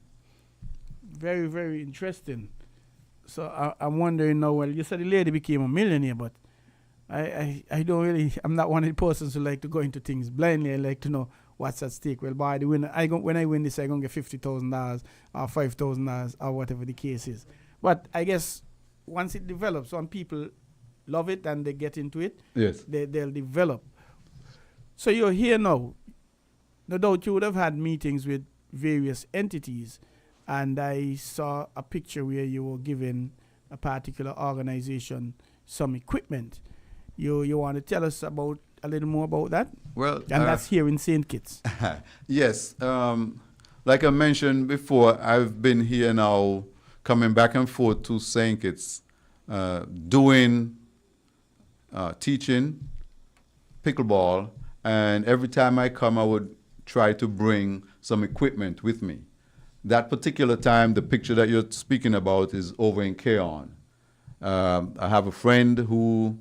Very, very interesting. So I'm wondering now, well, you said the lady became a millionaire, but I don't really, I'm not one of the persons who like to go into things blindly. I like to know what's at stake. Well, by the winner, when I win this, I'm going to get $50,000 or $5,000 or whatever the case is. But I guess once it develops, some people love it and they get into it. Yes. They'll develop. So you're here now. No doubt you would have had meetings with various entities, and I saw a picture where you were giving a particular organization some equipment. You want to tell us about a little more about that? Well, and that's here in St. Kitts. Yes. Like I mentioned before, I've been here now, coming back and forth to St. Kitts, doing teaching pickleball, and every time I come, I would try to bring some equipment with me. That particular time, the picture that you're speaking about is over in Keon. I have a friend who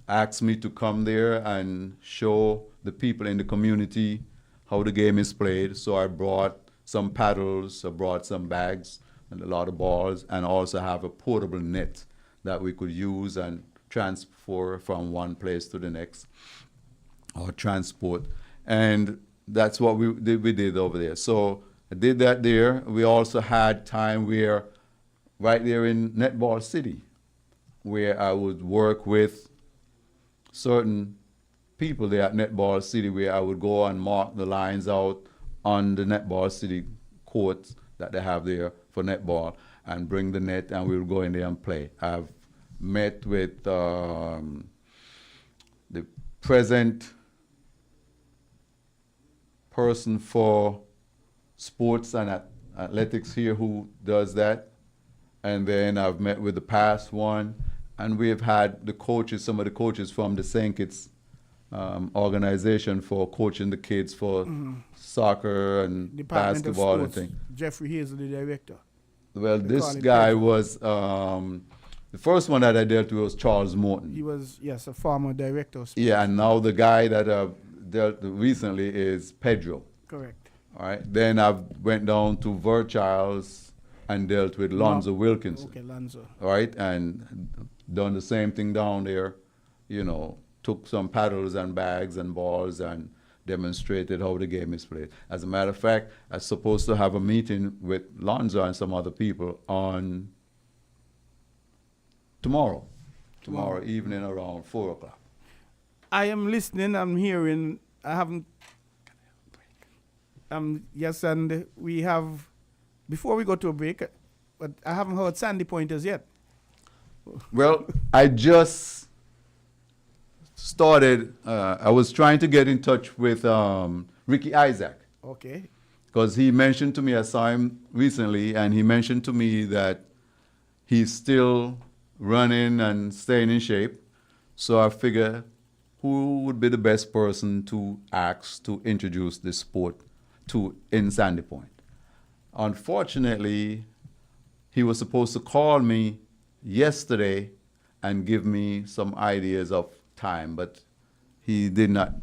asked me to come there and show the people in the community how the game is played. So I brought some paddles, I brought some bags and a lot of balls, and also have a portable net that we could use and transfer from one place to the next, or transport. And that's what we did over there. So I did that there. We also had time where, right there in Netball City, where I would work with certain people there at Netball City, where I would go and mark the lines out on the Netball City courts that they have there for netball, and bring the net, and we would go in there and play. I've met with the present person for sports and athletics here who does that. And then I've met with the past one, and we've had the coaches, some of the coaches from the St. Kitts organization for coaching the kids for soccer and Department basketball of and Sports. things. Jeffrey Hayes, the director. Well, They this call it guy Pedro. was, the first one that I dealt with was Charles Morton. He was, yes, a former director of sports. Yeah, and now the guy that I've dealt with recently is Pedro. Correct. All right. Then I went down to Verchilds and dealt with Lonzo Wilkinson. Okay, Lonzo. All right, and done the same thing down there. You know, took some paddles and bags and balls and demonstrated how the game is played. As a matter of fact, I was supposed to have a meeting with Lonzo and some other people on tomorrow evening around 4 o'clock. I am listening, I'm hearing, I haven't, yes, and we have, before we go to a break, but I haven't heard Sandy Pointers yet. Well, I just started, I was trying to get in touch with Ricky Isaac, Okay. because he mentioned to me, I saw him recently, and he mentioned to me that he's still running and staying in shape. So I figure, who would be the best person to ask to introduce this sport to in Sandy Point? Unfortunately, he was supposed to call me yesterday and give me some ideas of time, but he did not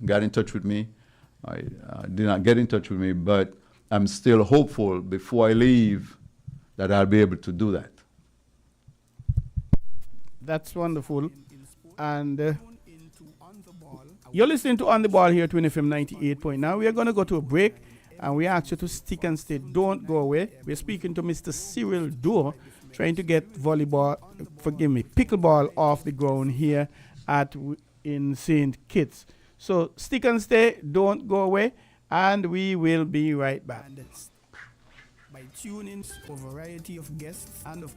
get in touch with me. I did not get in touch with me, but I'm still hopeful before I leave that I'll be able to do that. That's wonderful. And you're listening to On the Ball here at WINN FM 98. Now we are going to go to a break, and we ask you to stick and stay. Don't go away. We're speaking to Mr. Cyril Doer, trying to get pickleball off the ground here in St. Kitts. So stick and stay. Don't go away, and we will be right back. By tuning a variety of guests and of.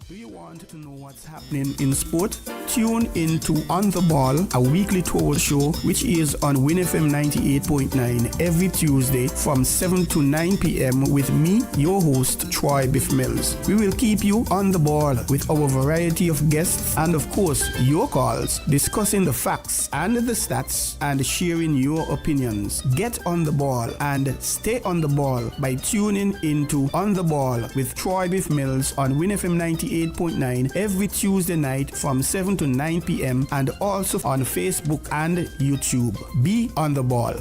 Do you want to know what's happening in sport? Tune into On the Ball, a weekly tour show which is on WINN FM 98.9 every Tuesday from 7 to 9 p.m. with me, your host, Troy Bif Mills. We will keep you on the ball with our variety of guests and, of course, your calls, discussing the facts and the stats and sharing your opinions. Get on the ball and stay on the ball by tuning into On the Ball with Troy Bif Mills on WINN FM 98.9 every Tuesday night from 7 to 9 p.m. and also on Facebook and YouTube. Be on the ball.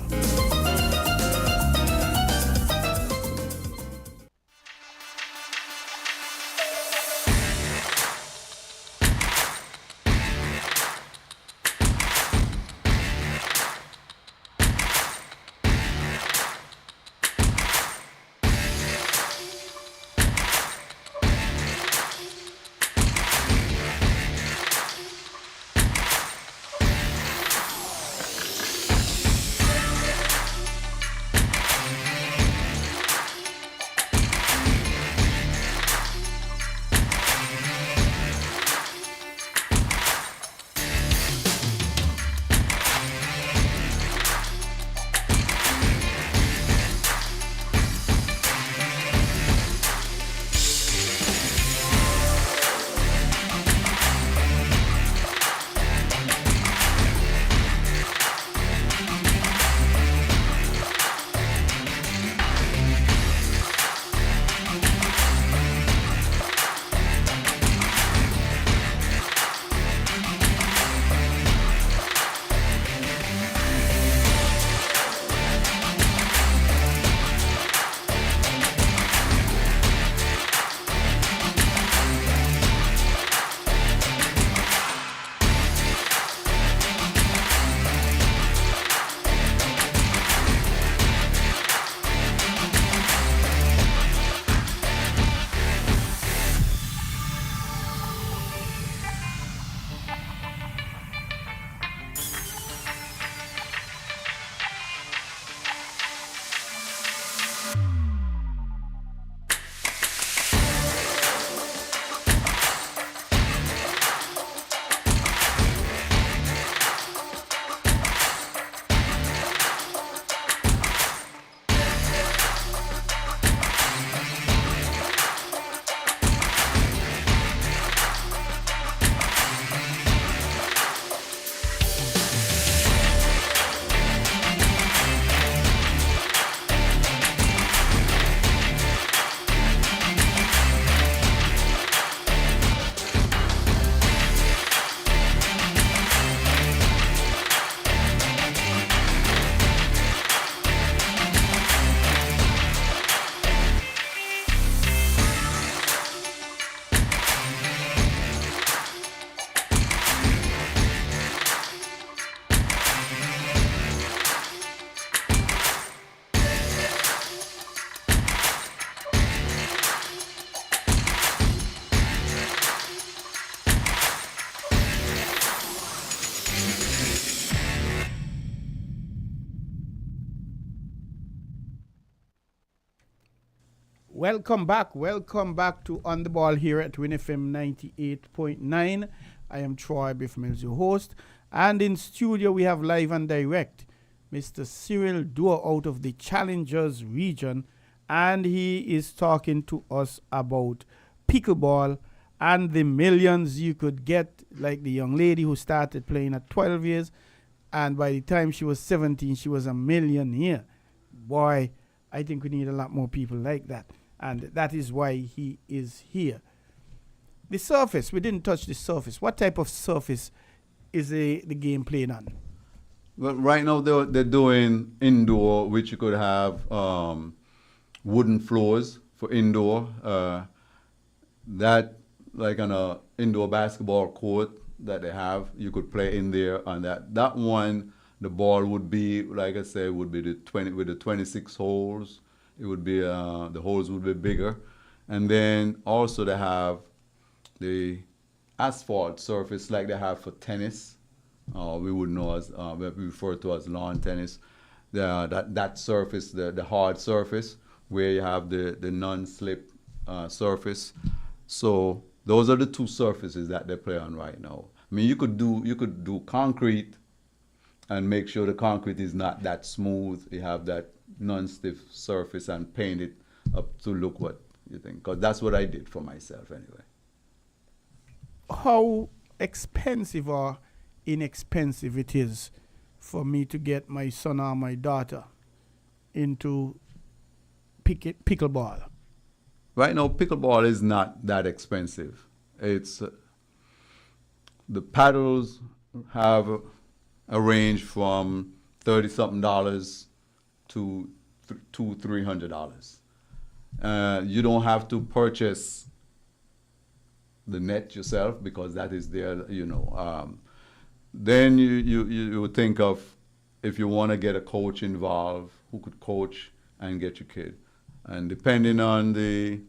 Welcome back. Welcome back to On the Ball here at WINN FM 98.9. I am Troy Bif Mills, your host. And in studio, we have live and direct Mr. Cyril Dua out of the Challengers region. And he is talking to us about pickleball and the millions you could get, like the young lady who started playing at 12 years. And by the time she was 17, she was a millionaire. Boy, I think we need a lot more people like that. And that is why he is here. The surface, we didn't touch the surface. What type of surface is the game played on? Well, right now they're doing indoor, which you could have wooden floors for indoor. That, like on a indoor basketball court that they have, you could play in there on that. That one, the ball would be, like I said, would be the 20 with the 26 holes. It would be the holes would be bigger, and then also they have the asphalt surface like they have for tennis. We would know as we refer to as lawn tennis. That surface, the hard surface, where you have the non-slip surface. So those are the two surfaces that they play on right now. I mean, you could do concrete and make sure the concrete is not that smooth. You have that non-stiff surface and paint it up to look what you think. Because that's what I did for myself anyway. How expensive or inexpensive it is for me to get my son or my daughter into pickleball? Right now, pickleball is not that expensive. It's the paddles have a range from $30-something to $200-300. You don't have to purchase the net yourself because that is there, Then you would think of if you want to get a coach involved who could coach and get your kid. And depending on the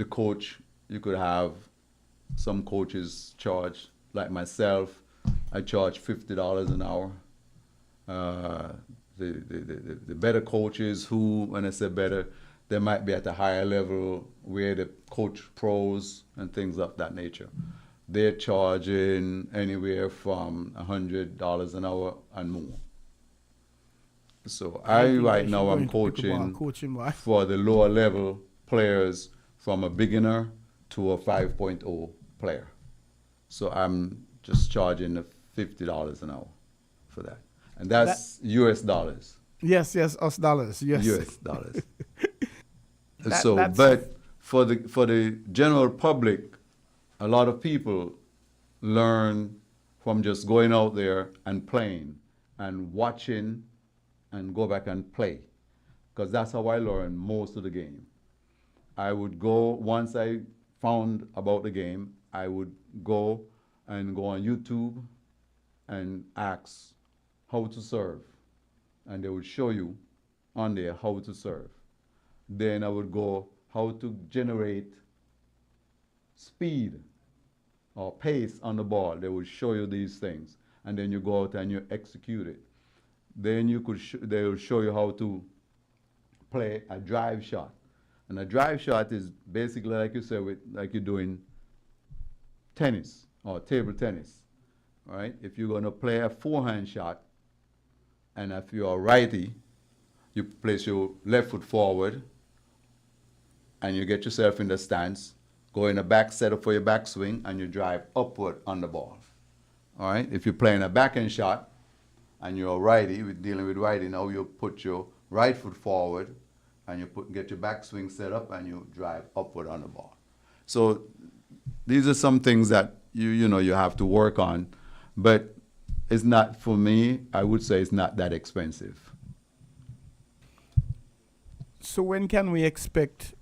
coach, you could have some coaches charge, like myself, I charge $50 an hour. The better coaches who, when I say better, they might be at a higher level where they coach pros and things of that nature. They're charging anywhere from $100 an hour and more. So right now I'm coaching for the lower level players from a beginner to a 5.0 player. So I'm just charging $50 an hour for that. And that's US dollars. Yes, us dollars. Yes. US dollars. But for the general public, a lot of people learn from just going out there and playing and watching and go back and play. Because that's how I learned most of the game. I would go, once I found about the game, I would go on YouTube and ask how to serve. And they would show you on there how to serve. Then I would go how to generate speed or pace on the ball. They would show you these things. And then you go out and you execute it. Then they will show you how to play a drive shot. And a drive shot is basically, like you said, like you're doing tennis or table tennis. All right? If you're going to play a forehand shot, and if you're a righty, you place your left foot forward, and you get yourself in the stance, go in a back setup for your backswing, and you drive upward on the ball. All right? If you're playing a backhand shot, and you're a righty, we're dealing with righty now, you put your right foot forward, and you get your backswing set up, and you drive upward on the ball. So these are some things that you have to work on, but it's not, for me, I would say it's not that expensive. So when can we expect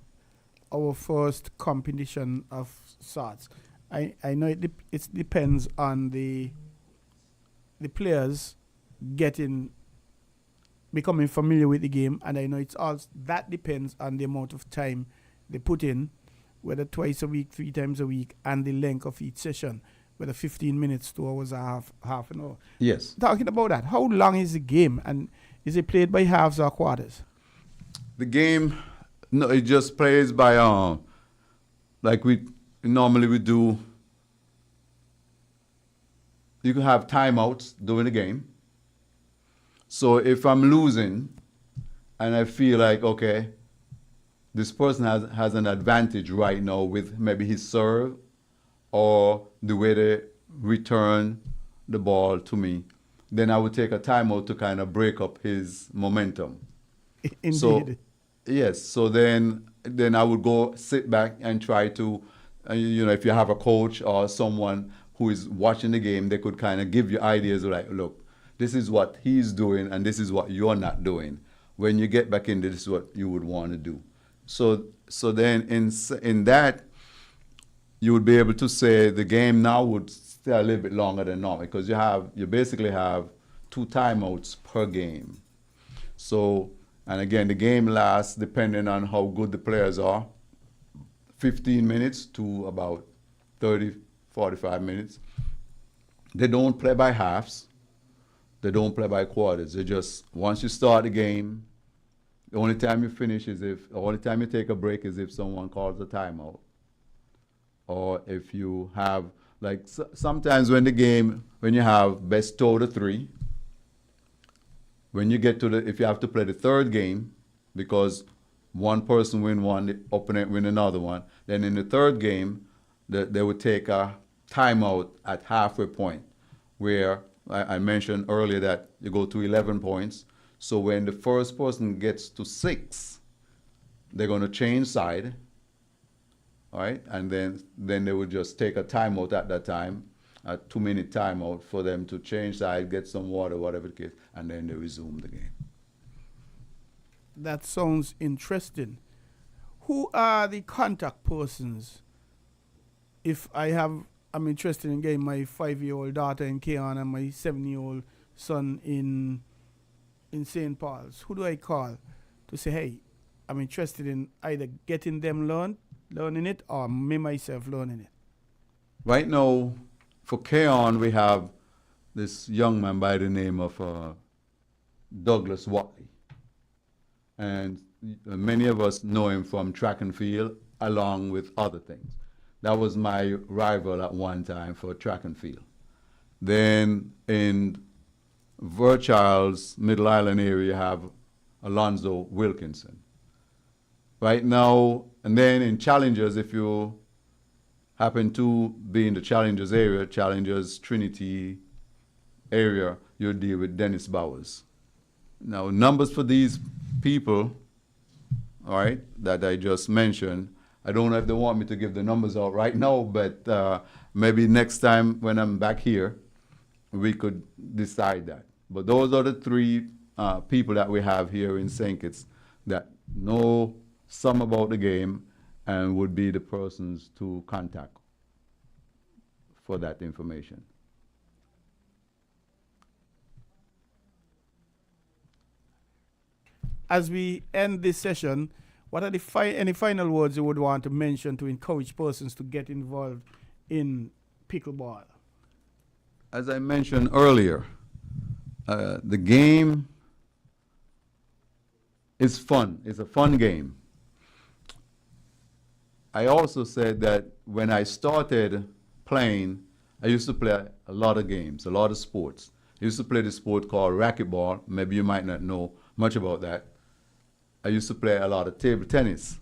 our first competition of sorts? I know it depends on the players becoming familiar with the game, and I know it's also that depends on the amount of time they put in, whether twice a week, 3 times a week, and the length of each session, whether 15 minutes, 2 hours, or half an hour. Yes. Talking about that, how long is the game, and is it played by halves or quarters? The game, No, it just plays by like we normally we do. You can have timeouts during the game. So if I'm losing and I feel like, okay, this person has an advantage right now with maybe his serve or the way they return the ball to me, then I would take a timeout to kind of break up his momentum. Indeed. So, yes, so then I would go sit back and try to, if you have a coach or someone who is watching the game, they could kind of give you ideas like, look, this is what he's doing and this is what you're not doing. When you get back in, this is what you would want to do. So then in that, you would be able to say the game now would stay a little bit longer than normal because you basically have 2 timeouts per game. So, and again, the game lasts, depending on how good the players are, 15 minutes to about 30, 45 minutes. They don't play by halves. They don't play by quarters. They just, once you start the game, the only time you finish is the only time you take a break is if someone calls a timeout. Or if you have, like sometimes when you have best out of 3, when you get to if you have to play the third game, because one person win one, the opponent win another one, then in the third game, they would take a timeout at halfway point, where I mentioned earlier that you go to 11 points. So when the first person gets to 6, they're going to change side, all right? And then they would just take a timeout at that time, a 2-minute timeout for them to change side, get some water, whatever the case, and then they resume the game. That sounds interesting. Who are the contact persons if I'm interested in getting my 5-year-old daughter in Keon and my 7-year-old son in St. Paul's? Who do I call to say, hey, I'm interested in either getting them learning it, or me myself learning it? Right now, for Keon, we have this young man by the name of Douglas Watley. And many of us know him from track and field, along with other things. That was my rival at one time for track and field. Then in Virchild's Middle Island area, you have Alonzo Wilkinson. Right now, and then in Challengers, if you happen to be in the Challengers area, Challengers Trinity area, you'll deal with Dennis Bowers. Now, numbers for these people, all right, that I just mentioned, I don't know if they want me to give the numbers out right now, but maybe next time when I'm back here, we could decide that. But those are the 3 people that we have here in St. Kitts that know some about the game and would be the persons to contact for that information. As we end this session, what are the any final words you would want to mention to encourage persons to get involved in pickleball? As I mentioned earlier, the game is fun. It's a fun game. I also said that when I started playing, I used to play a lot of games, a lot of sports. I used to play this sport called racquetball. Maybe you might not know much about that. I used to play a lot of table tennis.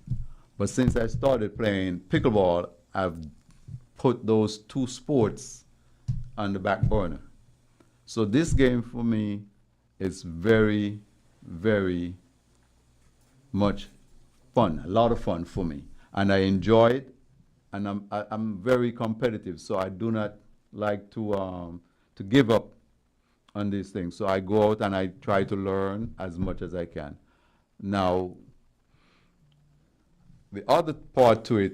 But since I started playing pickleball, I've put those 2 sports on the back burner. So this game for me is very, very much fun, a lot of fun for me. And I enjoy it, and I'm very competitive, so I do not like to give up on these things. So I go out and I try to learn as much as I can. Now, the other part to it,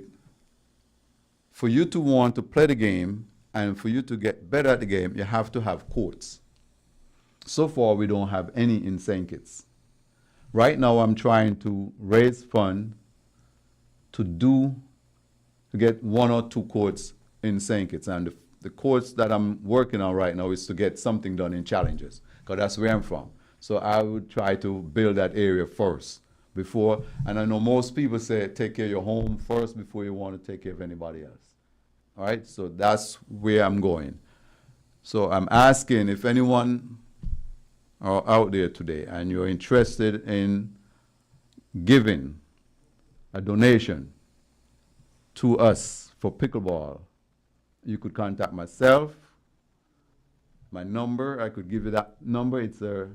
for you to want to play the game and for you to get better at the game, you have to have courts. So far, we don't have any in St. Kitts. Right now, I'm trying to raise funds to get 1 or 2 courts in St. Kitts. And the courts that I'm working on right now is to get something done in Challengers, because that's where I'm from. So I would try to build that area first before. And I know most people say take care of your home first before you want to take care of anybody else. All right, so that's where I'm going. So I'm asking if anyone are out there today and you're interested in giving a donation to us for pickleball, you could contact myself. My number, I could give you that number. It's a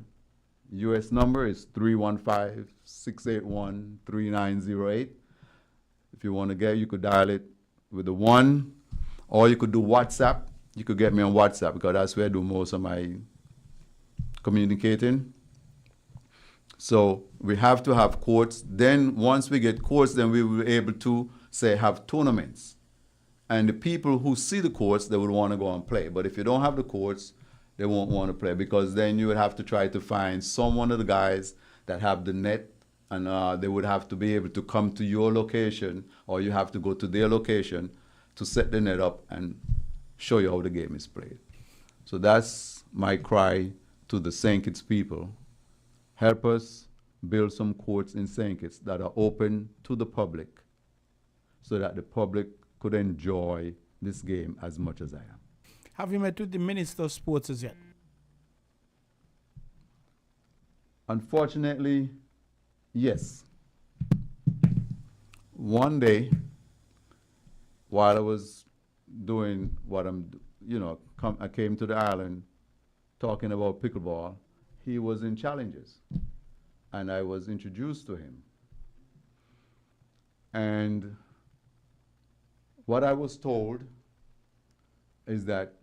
US number. It's 315-681-3908. If you want to get, you could dial it with the 1, or you could do WhatsApp. You could get me on WhatsApp because that's where I do most of my communicating. So we have to have courts. Then once we get courts, then we will be able to, say, have tournaments. And the people who see the courts, they would want to go and play. But if you don't have the courts, they won't want to play, because then you would have to try to find one of the guys that have the net, and they would have to be able to come to your location, or you have to go to their location to set the net up and show you how the game is played. So that's my cry to the St. Kitts people. Help us build some courts in St. Kitts that are open to the public so that the public could enjoy this game as much as I am. Have you met with the Minister of Sports as yet? Unfortunately, yes. One day, while I was doing what I came to the island talking about pickleball, he was in challenges, and I was introduced to him. And what I was told is that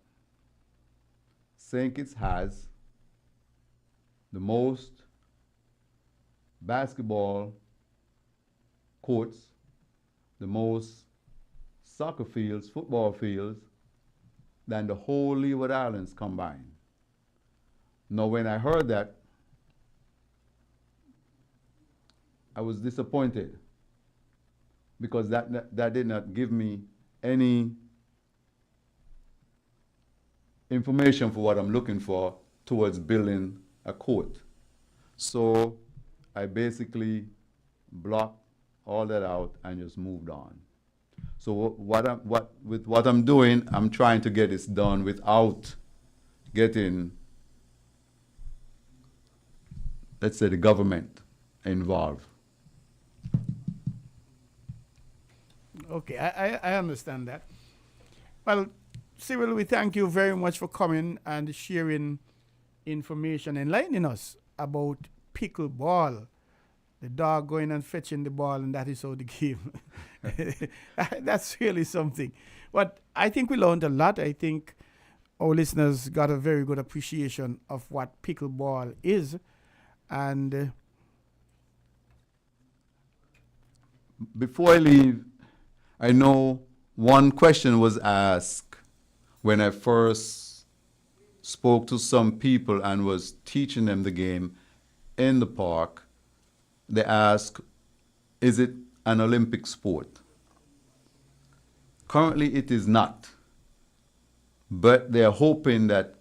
St. Kitts has the most basketball courts, the most soccer fields, football fields, than the whole Leeward Islands combined. Now, when I heard that, I was disappointed, because that did not give me any information for what I'm looking for towards building a court. So I basically blocked all that out and just moved on. So with what I'm doing, I'm trying to get this done without getting, let's say, the government involved. Okay, I understand that. Well, Cyril, we thank you very much for coming and sharing information, enlightening us about pickleball. The dog going and fetching the ball, and that is how the game. That's really something. But I think we learned a lot. I think our listeners got a very good appreciation of what pickleball is. And before I leave, I know one question was asked when I first spoke to some people and was teaching them the game in the park. They asked, is it an Olympic sport? Currently, it is not. But they're hoping that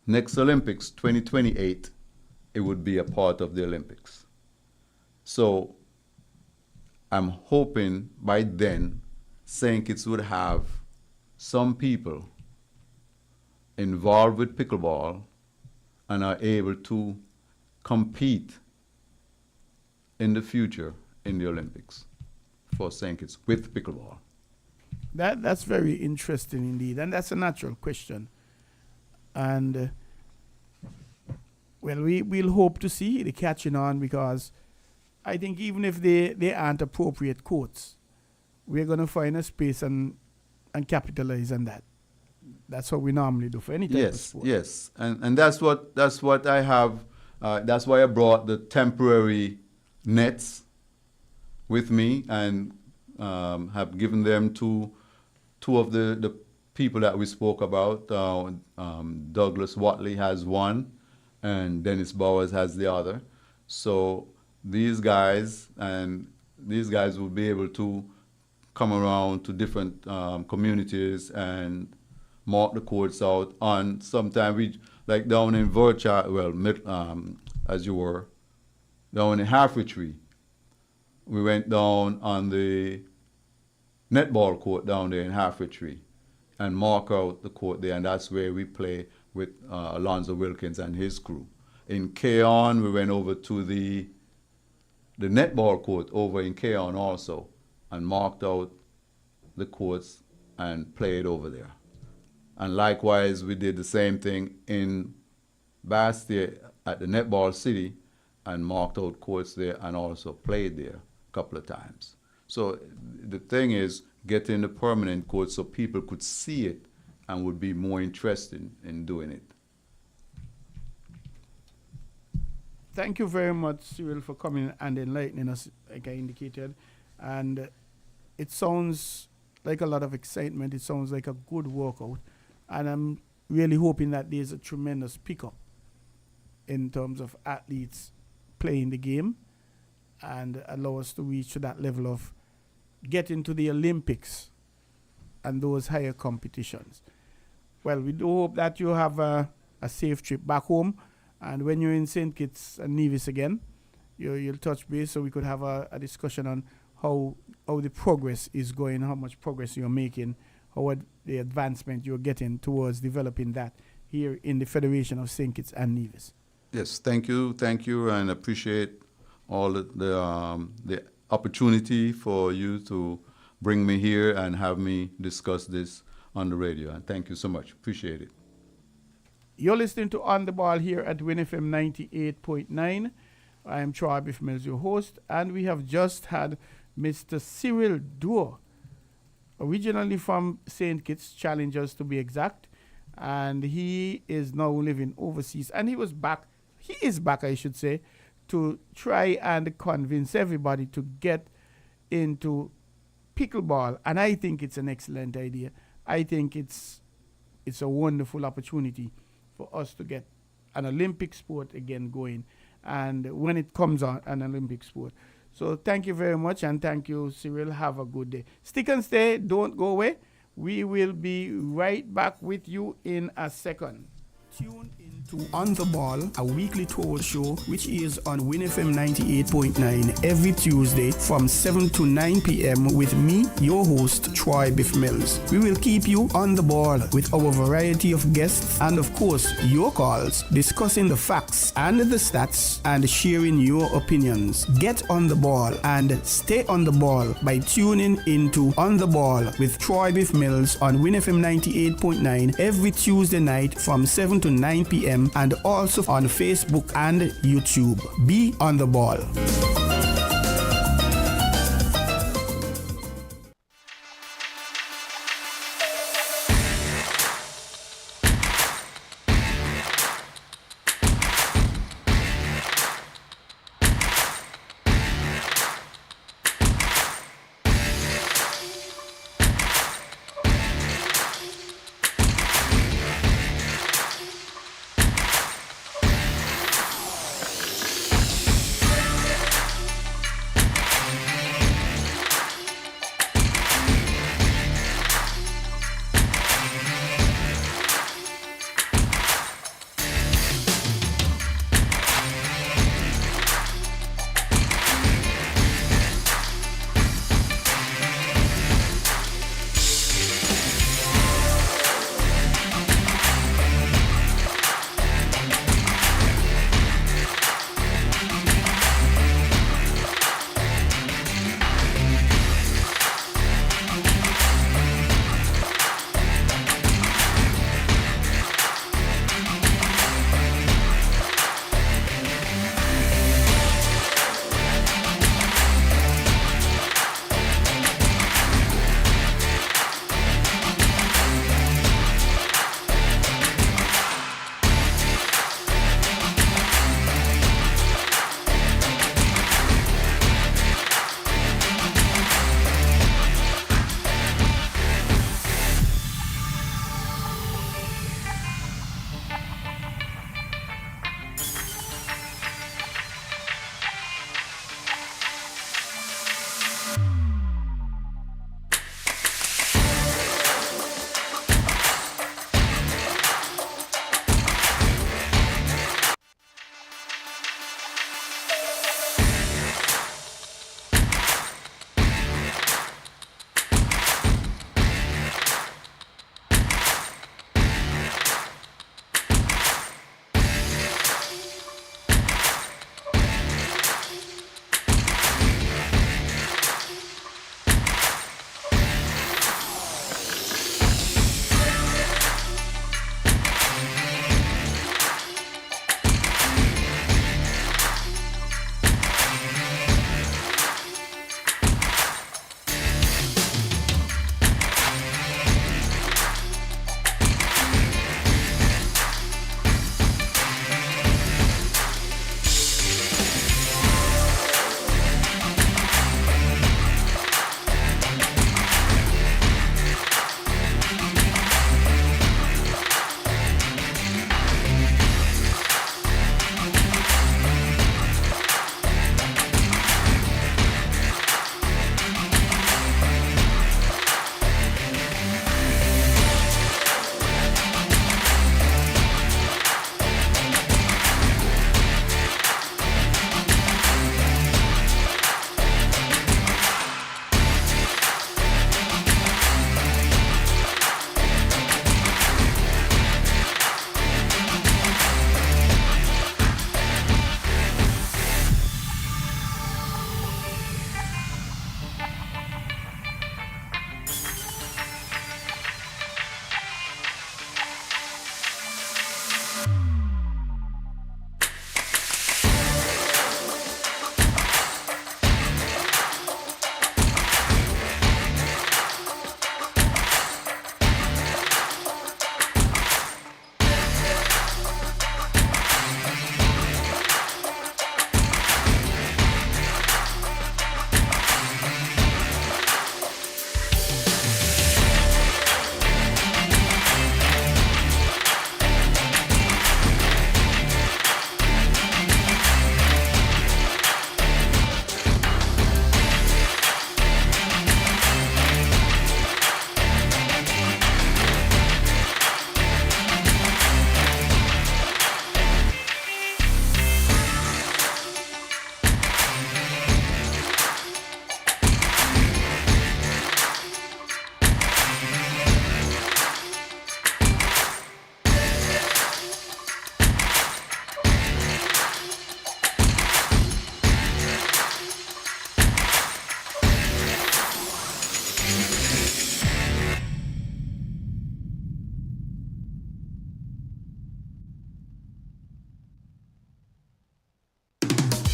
next Olympics, 2028, it would be a part of the Olympics. So I'm hoping by then, St. Kitts would have some people involved with pickleball and are able to compete in the future in the Olympics for St. Kitts with pickleball. That's very interesting indeed, and that's a natural question. And well, we'll hope to see the catching on, because I think even if they aren't appropriate courts, we're going to find a space and capitalize on that. That's what we normally do for any type of sport. Yes, and that's what I have. That's why I brought the temporary nets with me, and have given them to two of the people that we spoke about. Douglas Watley has one, and Dennis Bowers has the other. So these guys will be able to come around to different communities and mark the courts out. On sometime we, like down in Vircha, as you were, down in Halfway Tree, we went down on the netball court down there in Halfway Tree and mark out the court there, and that's where we play with Alonzo Wilkins and his crew. In Keon, we went over to the netball court over in Keon also and marked out the courts and played over there. And likewise, we did the same thing in Bastia at the Netball City and marked out courts there and also played there a couple of times. So the thing is getting the permanent court so people could see it and would be more interested in doing it. Thank you very much, Cyril, for coming and enlightening us, like I indicated. And it sounds like a lot of excitement. It sounds like a good workout. And I'm really hoping that there's a tremendous pickup in terms of athletes playing the game and allow us to reach to that level of getting to the Olympics and those higher competitions. Well, we do hope that you have a safe trip back home. And when you're in St. Kitts and Nevis again, you'll touch base so we could have a discussion on how the progress is going, how much progress you're making, how the advancement you're getting towards developing that here in the Federation of St. Kitts and Nevis. Yes, thank you, and appreciate all the opportunity for you to bring me here and have me discuss this on the radio. And thank you so much. Appreciate it. You're listening to On the Ball here at WINN FM 98.9. I am Troy Bif Mills, your host, and we have just had Mr. Cyril Doer, originally from St. Kitts, Challengers to be exact, and he is now living overseas. And he is back, I should say, to try and convince everybody to get into pickleball. And I think it's an excellent idea. I think it's a wonderful opportunity for us to get an Olympic sport again going, and when it comes on an Olympic sport. So thank you very much, and thank you, Cyril. Have a good day. Stick and stay. Don't go away. We will be right back with you in a second. Tune into On the Ball, a weekly tour show which is on WINN FM 98.9 every Tuesday from 7 to 9 p.m. with me, your host, Troy Bif Mills. We will keep you on the ball with our variety of guests and, of course, your calls, discussing the facts and the stats and sharing your opinions. Get on the ball and stay on the ball by tuning into On the Ball with Troy Bif Mills on WINN FM 98.9 every Tuesday night from 7 to 9 p.m. and also on Facebook and YouTube. Be on the ball.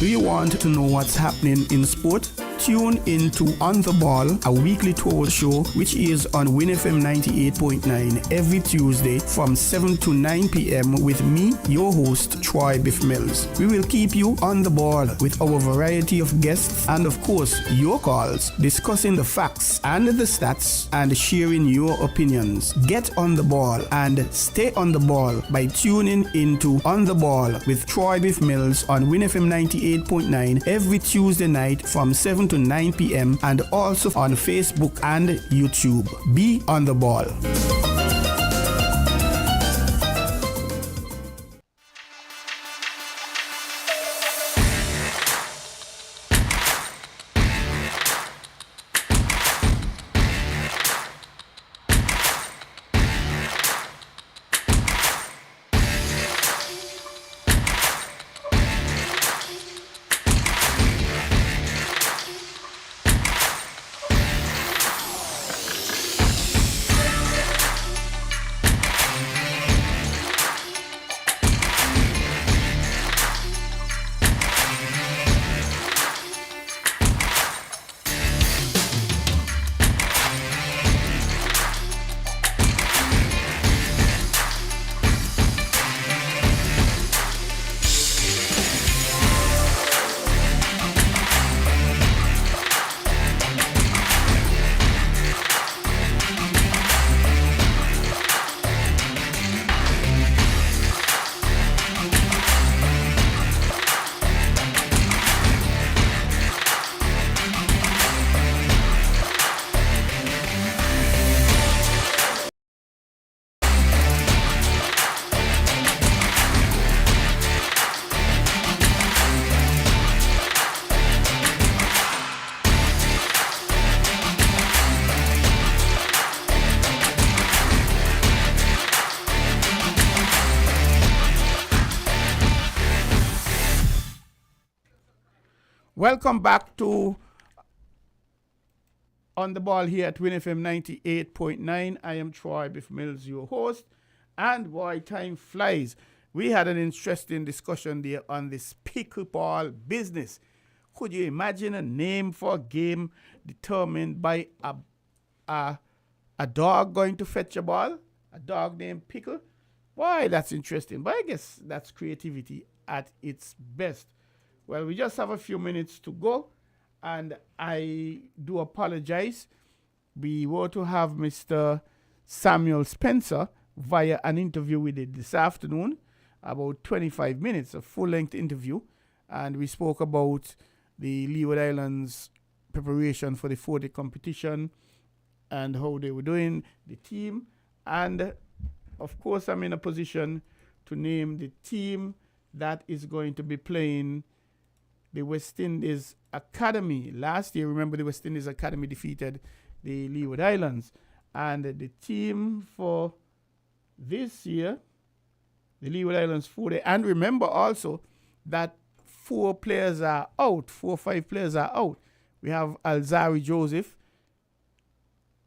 Do you want to know what's happening in sport? Tune into On the Ball, a weekly tour show which is on WINN FM 98.9 every Tuesday from 7 to 9 p.m. with me, your host, Troy Bif Mills. We will keep you on the ball with our variety of guests and, of course, your calls, discussing the facts and the stats and sharing your opinions. Get on the ball and stay on the ball by tuning into On the Ball with Troy Bif Mills on WINN FM 98.9 every Tuesday night from 7 to 9 p.m. and also on Facebook and YouTube. Be on the ball. Welcome back to On the Ball here at WINN FM 98.9. I am Troy Bif Mills, your host. And boy, time flies. We had an interesting discussion there on this pickleball business. Could you imagine a name for a game determined by a dog going to fetch a ball? A dog named Pickle? Boy, that's interesting. But I guess that's creativity at its best. Well, we just have a few minutes to go, and I do apologize. We were to have Mr. Samuel Spencer via an interview we did this afternoon, about 25 minutes, a full-length interview, and we spoke about the Leeward Islands preparation for the 4-day competition and how they were doing, the team, and of course I'm in a position to name the team that is going to be playing the West Indies Academy. Last year, remember, the West Indies Academy defeated the Leeward Islands. And the team for this year, the Leeward Islands 4-day. And remember also that 4 or 5 players are out. We have Alzari Joseph,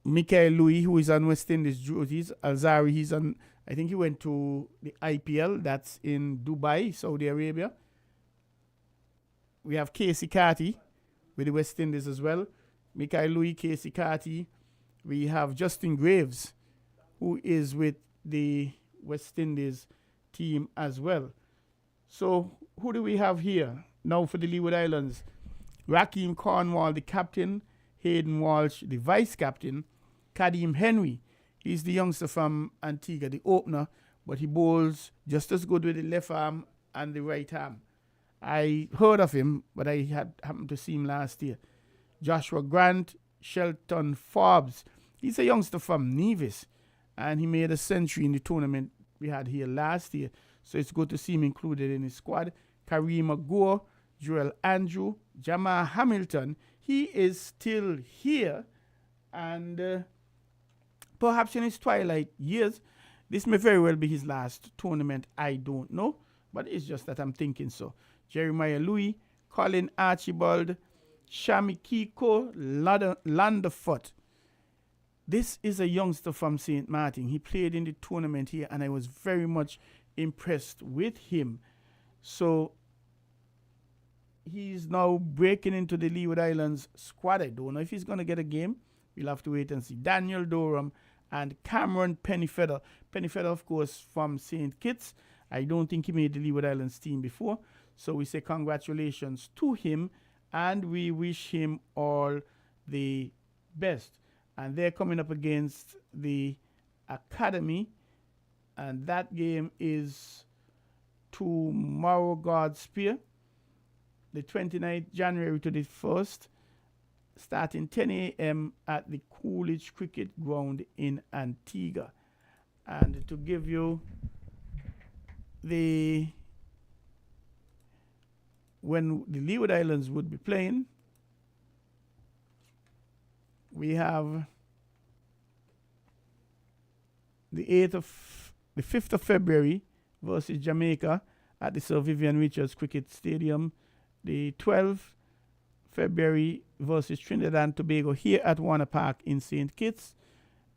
Mikael Louis, who is on West Indies duties. Alzari, he's on, I think he went to the IPL, that's in Dubai, Saudi Arabia. We have Casey Carty with the West Indies as well. Mikael Louis, Casey Carty. We have Justin Graves, who is with the West Indies team as well. So who do we have here now for the Leeward Islands? Rakeem Cornwall, the captain. Hayden Walsh, the vice-captain. Kadeem Henry, he's the youngster from Antigua, the opener, but he bowls just as good with the left arm and the right arm. I heard of him, but I had happened to see him last year. Joshua Grant, Shelton Forbes. He's a youngster from Nevis, and he made a century in the tournament we had here last year. So it's good to see him included in his squad. Kareem Agor, Joel Andrew, Jamal Hamilton. He is still here, and perhaps in his twilight years, this may very well be his last tournament. I don't know, but it's just that I'm thinking so. Jeremiah Louis, Colin Archibald, Shami Kiko, Landerfoot. This is a youngster from St. Martin. He played in the tournament here, and I was very much impressed with him. So he's now breaking into the Leeward Islands squad. I don't know if he's going to get a game. We'll have to wait and see. Daniel Durham and Cameron Pennyfeather. Pennyfeather, of course, from St. Kitts. I don't think he made the Leeward Islands team before. So we say congratulations to him, and we wish him all the best. And they're coming up against the Academy, and that game is tomorrow, God's Spear, the 29th January to the 1st, starting 10 a.m. at the Coolidge Cricket Ground in Antigua. And to give you when the Leeward Islands would be playing, we have the 5th of February versus Jamaica at the Sir Vivian Richards Cricket Stadium. The 12th February versus Trinidad and Tobago here at Warner Park in St. Kitts.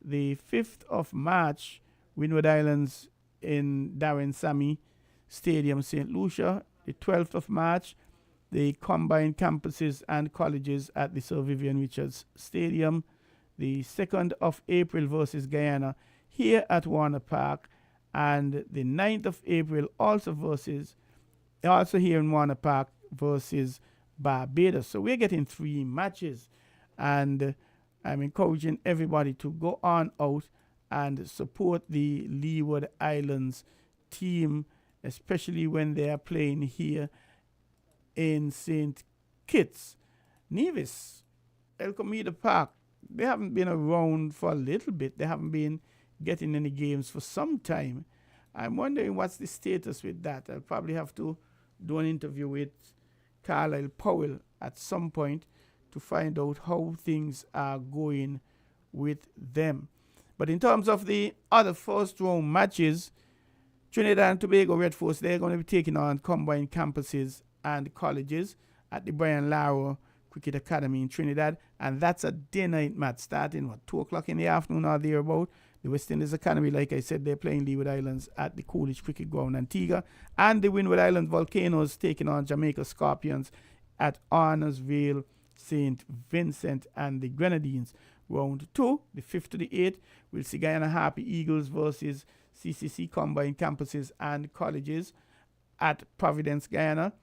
The 5th of March, Windward Islands in Darren Sammy Stadium, St. Lucia. The 12th of March, the combined campuses and colleges at the Sir Vivian Richards Stadium. The 2nd of April versus Guyana here at Warner Park. And the 9th of April also here in Warner Park versus Barbados. So we're getting 3 matches. And I'm encouraging everybody to go on out and support the Leeward Islands team, especially when they are playing here in St. Kitts. Nevis, El Comida Park, they haven't been around for a little bit. They haven't been getting any games for some time. I'm wondering what's the status with that. I'll probably have to do an interview with Carlisle Powell at some point to find out how things are going with them. But in terms of the other first round matches, Trinidad and Tobago Red Force, they're going to be taking on combined campuses and colleges at the Brian Lara Cricket Academy in Trinidad. And that's a day-night match starting, 2 o'clock in the afternoon or thereabout. The West Indies Academy, like I said, they're playing Leeward Islands at the Coolidge Cricket Ground, Antigua. And the Windward Island Volcanoes taking on Jamaica Scorpions at Arnorsville, St. Vincent and the Grenadines. Round 2, the 5th to the 8th, we'll see Guyana Happy Eagles versus CCC Combined Campuses and Colleges at Providence, Guyana.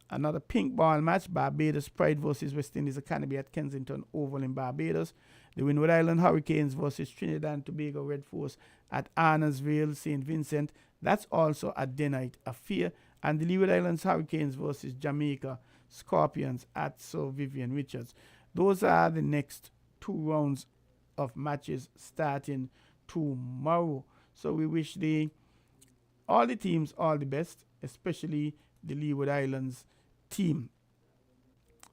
Another pink ball match, Barbados Pride versus West Indies Academy at Kensington Oval in Barbados. The Windward Island Hurricanes versus Trinidad and Tobago Red Force at Arnorsville, St. Vincent. That's also a day-night affair. And the Leeward Islands Hurricanes versus Jamaica Scorpions at Sir Vivian Richards. Those are the next 2 rounds of matches starting tomorrow. So we wish all the teams all the best, especially the Leeward Islands team.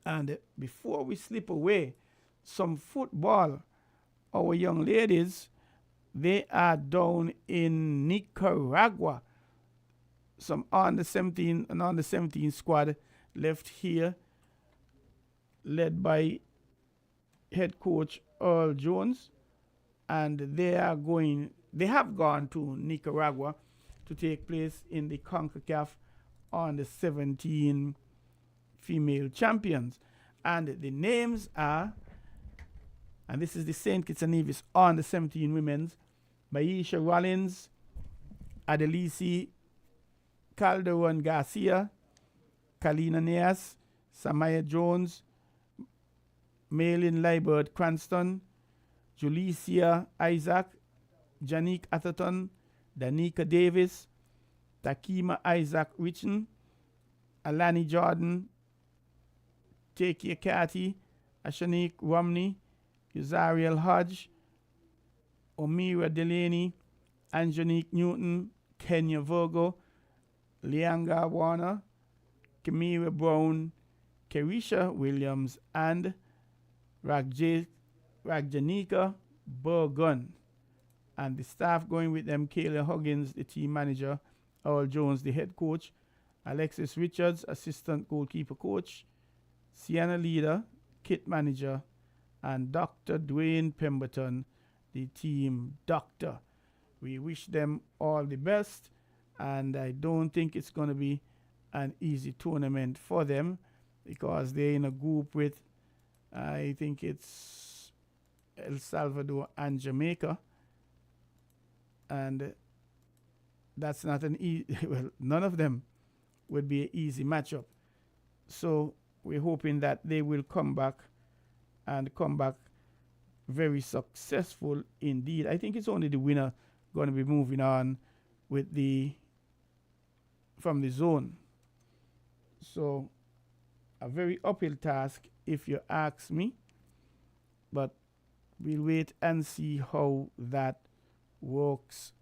And before we slip away, some football. Our young ladies, they are down in Nicaragua. Some under 17 and under 17 squad left here, led by head coach Earl Jones, and they have gone to Nicaragua to take place in the CONCACAF on the 17 female champions. And the names are, and this is the St. Kitts and Nevis on the 17 women's, Maisha Rollins, Adelisi Calderon Garcia, Kalina Neas, Samaya Jones, Maylin Liebert Cranston, Julicia Isaac, Janique Atherton, Danica Davis, Takima Isaac Richen, Alani Jordan, Takia Cathy, Ashanique Romney, Uzariel Hodge, Omira Delaney, Angenique Newton, Kenya Virgo, Lianga Warner, Kamira Brown, Kerisha Williams, and Ragjanika Burgun. And the staff going with them, Kayla Huggins, the team manager, Earl Jones, the head coach, Alexis Richards, assistant goalkeeper coach, Sienna Leader, kit manager, and Dr. Dwayne Pemberton, the team doctor. We wish them all the best, and I don't think it's going to be an easy tournament for them. because they're in a group with, I think it's El Salvador and Jamaica. And that's not an easy, well, none of them would be an easy matchup. So we're hoping that they will come back and come back very successful indeed. I think it's only the winner going to be moving on with the from the zone. So a very uphill task if you ask me, but we'll wait and see how that works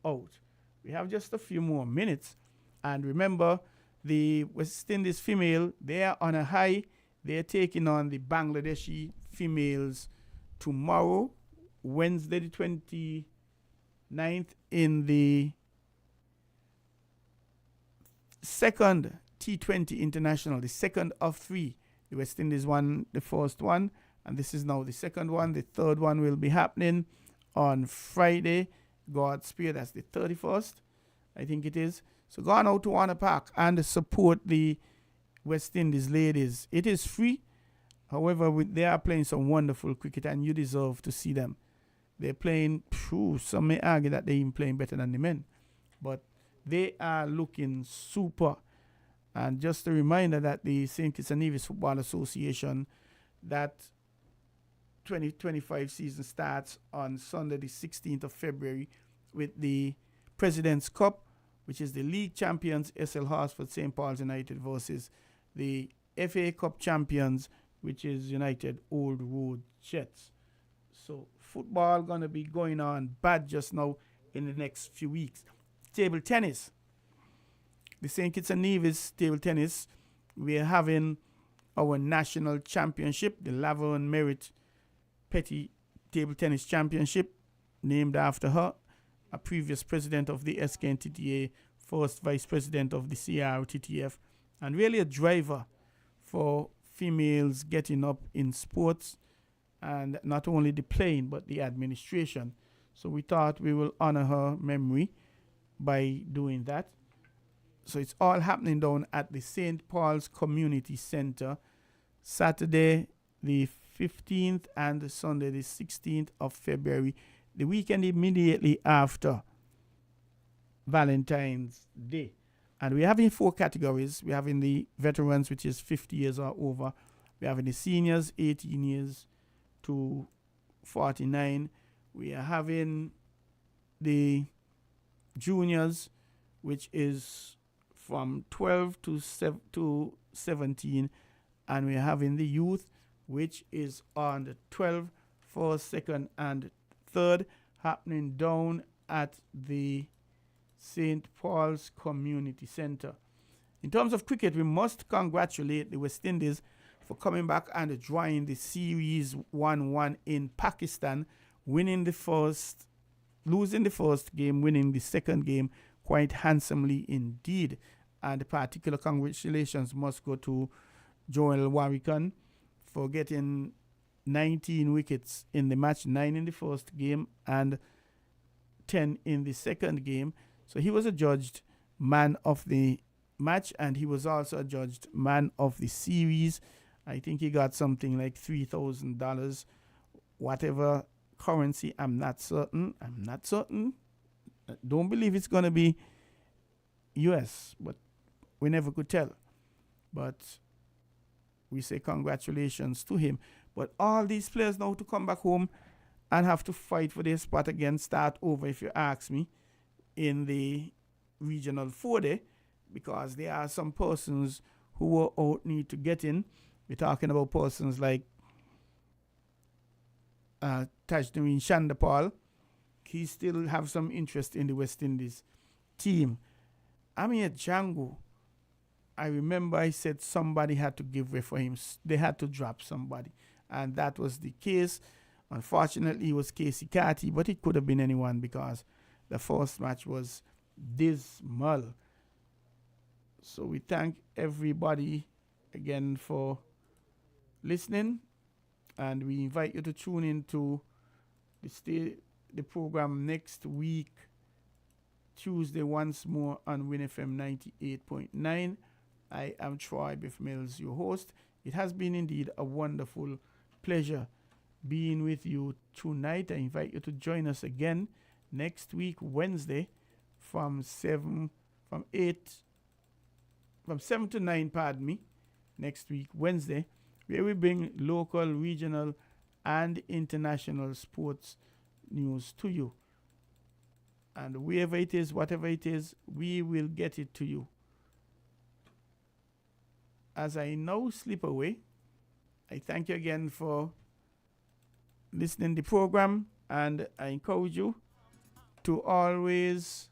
out. We have just a few more minutes, and remember, the West Indies female, they are on a high. They're taking on the Bangladeshi females tomorrow, Wednesday the 29th, in the second T20 International, the second of three. The West Indies won the first one, and this is now the second one. The third one will be happening on Friday, Godspeed, that's the 31st, I think it is. So go on out to Warner Park and support the West Indies ladies. It is free. However, they are playing some wonderful cricket, and you deserve to see them. They're playing, some may argue that they're even playing better than the men. But they are looking super. And just a reminder that the St. Kitts and Nevis Football Association, that 2025 season starts on Sunday the 16th of February with the President's Cup, which is the league champions SL Hartsford St. Paul's United versus the FA Cup champions, which is United Old Road Jets. So football going to be going on bad just now in the next few weeks. Table tennis. The St. Kitts and Nevis table tennis, we are having our national championship, the Laverne Merritt Petty Table Tennis Championship, named after her, a previous president of the SKNTTA, first vice president of the CRTTF, and really a driver for females getting up in sports, and not only the playing but the administration. So we thought we will honor her memory by doing that. So it's all happening down at the St. Paul's Community Center, Saturday the 15th and Sunday the 16th of February, the weekend immediately after Valentine's Day. And we're having 4 categories. We're having the veterans, which is 50 years or over. We're having the seniors, 18 years to 49. We are having the juniors, which is from 12 to 17. And we're having the youth, which is on the 12th, 1st, 2nd, and 3rd, happening down at the St. Paul's Community Center. In terms of cricket, we must congratulate the West Indies for coming back and drawing the series 1-1 in Pakistan, losing the first game, winning the second game quite handsomely indeed. And particular congratulations must go to Joel Warrican for getting 19 wickets in the match, 9 in the first game and 10 in the second game. So he was adjudged man of the match, and he was also adjudged man of the series. I think he got something like $3,000, whatever currency. I'm not certain. Don't believe it's going to be US, but we never could tell. But we say congratulations to him. But all these players now to come back home and have to fight for their spot again, start over, if you ask me, in the regional 40, because there are some persons who were out need to get in. We're talking about persons like Tajnarine Chandapal. He still have some interest in the West Indies team. Amir Django, I remember I said somebody had to give way for him. They had to drop somebody. And that was the case. Unfortunately, it was Casey Carty, but it could have been anyone because the first match was dismal. So we thank everybody again for listening. And we invite you to tune in to the program next week, Tuesday, once more on WINN FM 98.9. I am Troy Bif Mills, your host. It has been indeed a wonderful pleasure being with you tonight. I invite you to join us again next week, Wednesday, from 7 to 9, pardon me, next week, Wednesday, where we bring local, regional, and international sports news to you. And wherever it is, whatever it is, we will get it to you. As I now slip away, I thank you again for listening to the program, and I encourage you to always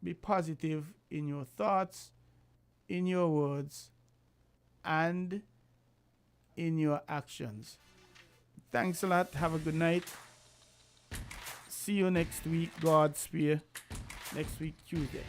be positive in your thoughts, in your words, and in your actions. Thanks a lot. Have a good night. See you next week, God's Spear, next week, Tuesday.